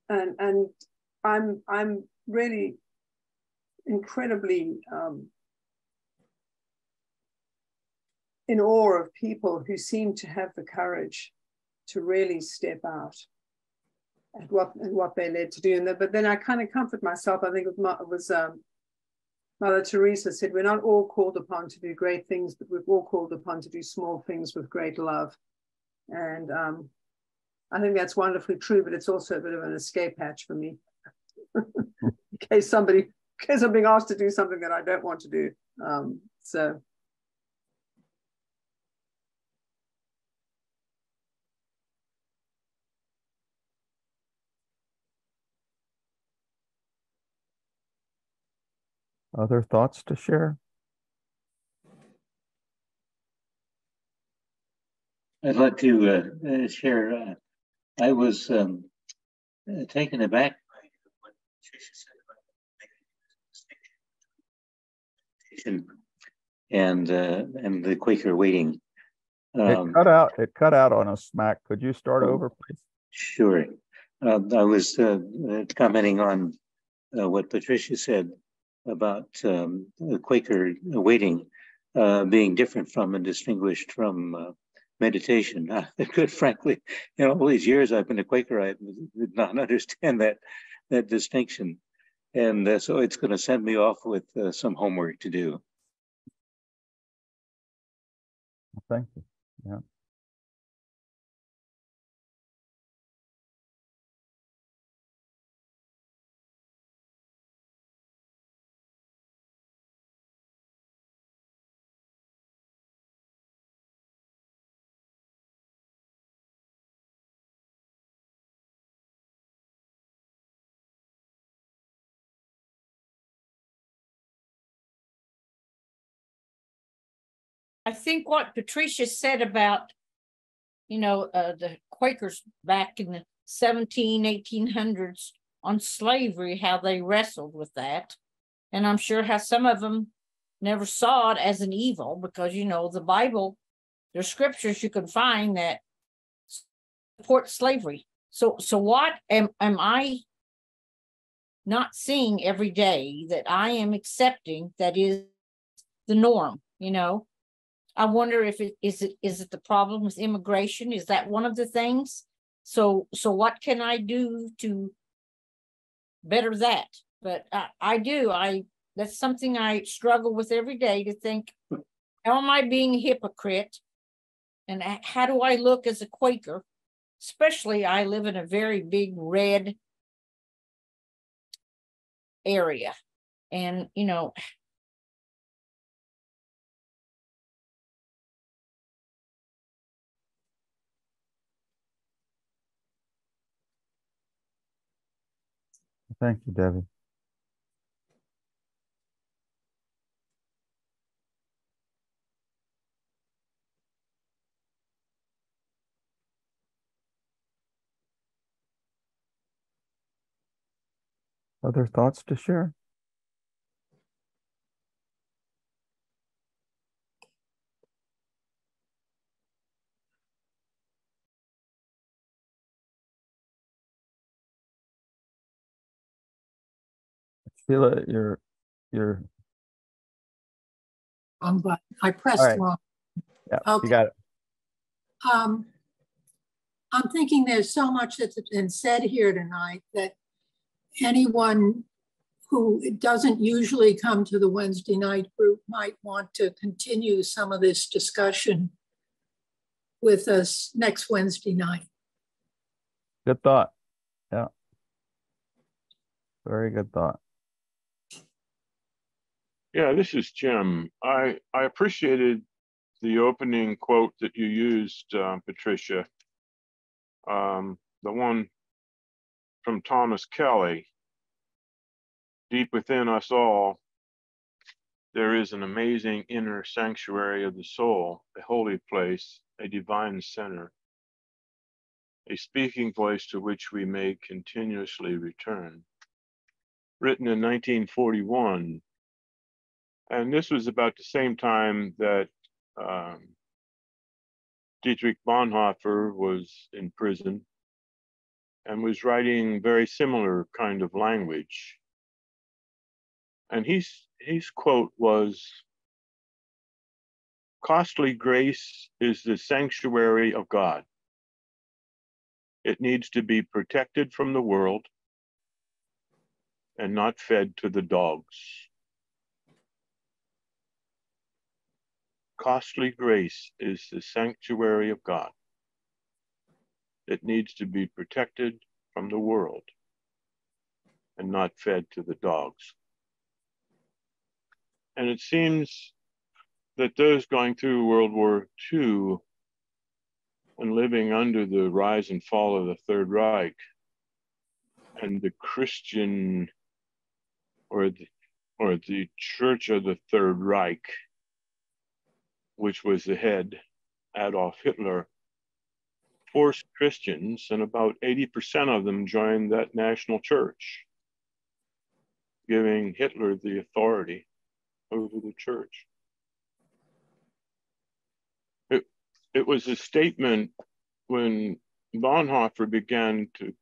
And I'm really incredibly in awe of people who seem to have the courage to really step out at what they're led to do. But then I kind of comfort myself. I think it was Mother Teresa said, we're not all called upon to do great things, but we're all called upon to do small things with great love. And I think that's wonderfully true, but it's also a bit of an escape hatch for me. in case I'm being asked to do something that I don't want to do. So. Other thoughts to share? I'd like to share. I was taken aback by what Tricia said about and the Quaker waiting. It cut out on us, Mac. Could you start over, please? Sure. I was commenting on what Patricia said about the Quaker waiting being different from and distinguished from meditation. Frankly, in all these years I've been a Quaker, I did not understand that distinction. And so it's going to send me off with some homework to do. Thank you. Yeah. I think what Patricia said about, you know, the Quakers back in the 1800s on slavery, how they wrestled with that. And I'm sure how some of them never saw it as an evil because, you know, the Bible, there's scriptures you can find that support slavery. So what am I not seeing every day that I am accepting that is the norm, you know? I wonder if is it the problem with immigration? Is that one of the things? So what can I do to better that? But that's something I struggle with every day to think, Am I being a hypocrite? And how do I look as a Quaker? Especially, I live in a very big red area. And, you know, Thank you, Debbie. Other thoughts to share? Sheila, you're But I all pressed right. wrong. Yeah, Okay. you got it. I'm thinking there's so much that's been said here tonight that anyone who doesn't usually come to the Wednesday night group might want to continue some of this discussion with us next Wednesday night. Good thought. Yeah. Very good thought. Yeah, this is Jim. I appreciated the opening quote that you used, Patricia. The one from Thomas Kelly. Deep within us all, there is an amazing inner sanctuary of the soul, a holy place, a divine center, a speaking voice to which we may continuously return. Written in 1941. And this was about the same time that Dietrich Bonhoeffer was in prison and was writing very similar kind of language. And his quote was, "Costly grace is the sanctuary of God. It needs to be protected from the world and not fed to the dogs." Costly grace is the sanctuary of God. It needs to be protected from the world and not fed to the dogs. And it seems that those going through World War II and living under the rise and fall of the Third Reich and the Christian or the Church of the Third Reich, which was the head, Adolf Hitler, forced Christians, and about 80% of them joined that national church, giving Hitler the authority over the church. It was a statement when Bonhoeffer began to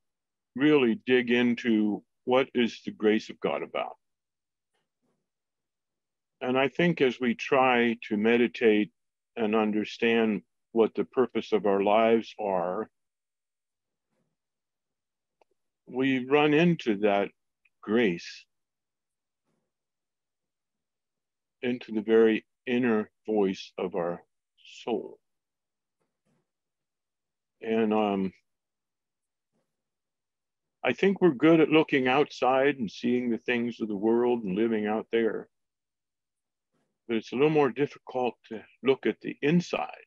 really dig into what is the grace of God about. And I think as we try to meditate and understand what the purpose of our lives are, we run into that grace, into the very inner voice of our soul. And I think we're good at looking outside and seeing the things of the world and living out there. But it's a little more difficult to look at the inside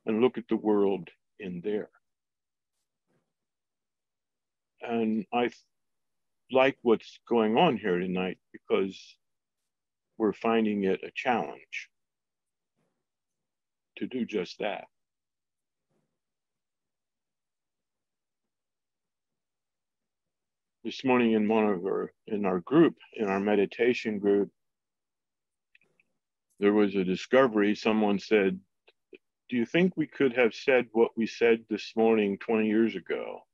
and look at the world in there. And I like what's going on here tonight because we're finding it a challenge to do just that. This morning in our group, in our meditation group, there was a discovery. Someone said, "Do you think we could have said what we said this morning 20 years ago?"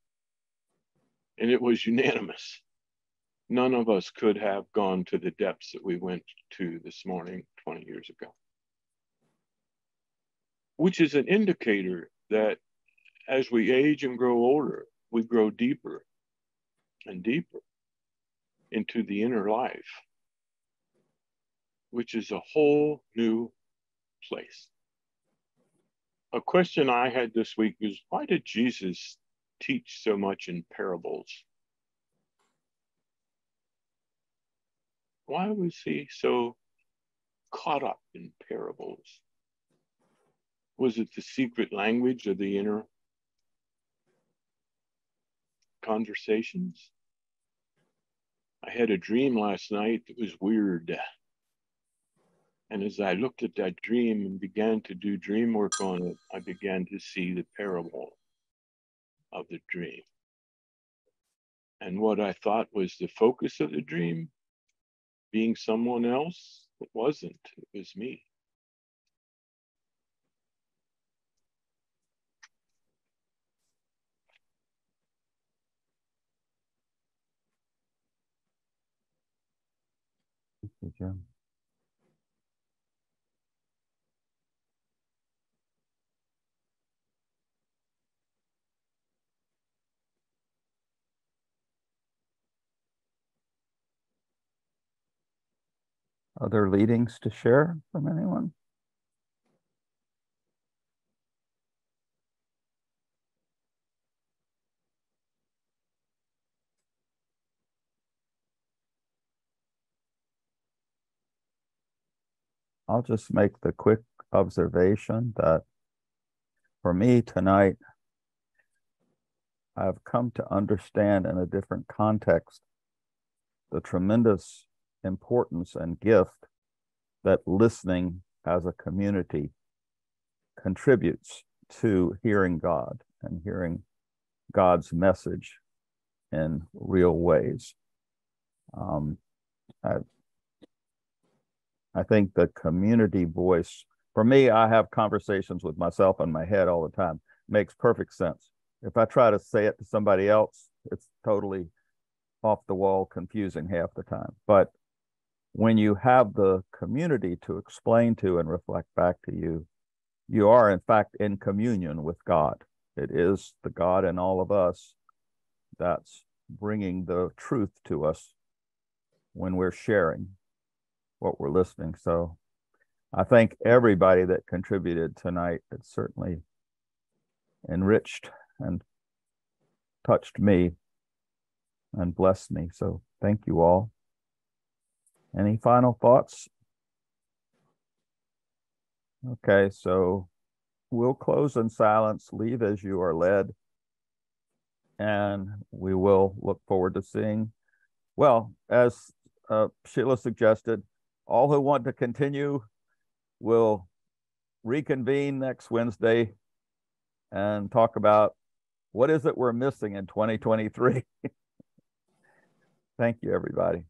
And it was unanimous. None of us could have gone to the depths that we went to this morning 20 years ago. Which is an indicator that as we age and grow older, we grow deeper and deeper into the inner life, which is a whole new place. A question I had this week is, why did Jesus teach so much in parables? Why was he so caught up in parables? Was it the secret language of the inner conversations? I had a dream last night that was weird. And as I looked at that dream and began to do dream work on it, I began to see the parable of the dream. And what I thought was the focus of the dream being someone else, it wasn't, it was me. Thank you, Jim. Other leadings to share from anyone? I'll just make the quick observation that for me tonight, I've come to understand in a different context the tremendous importance and gift that listening as a community contributes to hearing God and hearing God's message in real ways. I think the community voice, for me, I have conversations with myself in my head all the time. Makes perfect sense. If I try to say it to somebody else, it's totally off the wall, confusing half the time. But when you have the community to explain to and reflect back to you, you are in fact in communion with God. It is the God in all of us that's bringing the truth to us when we're sharing what we're listening. So I thank everybody that contributed tonight. It certainly enriched and touched me and blessed me. So thank you all. Any final thoughts? Okay, so we'll close in silence, leave as you are led, and we will look forward to seeing, well, as Sheila suggested, all who want to continue will reconvene next Wednesday and talk about what is it we're missing in 2023. Thank you, everybody.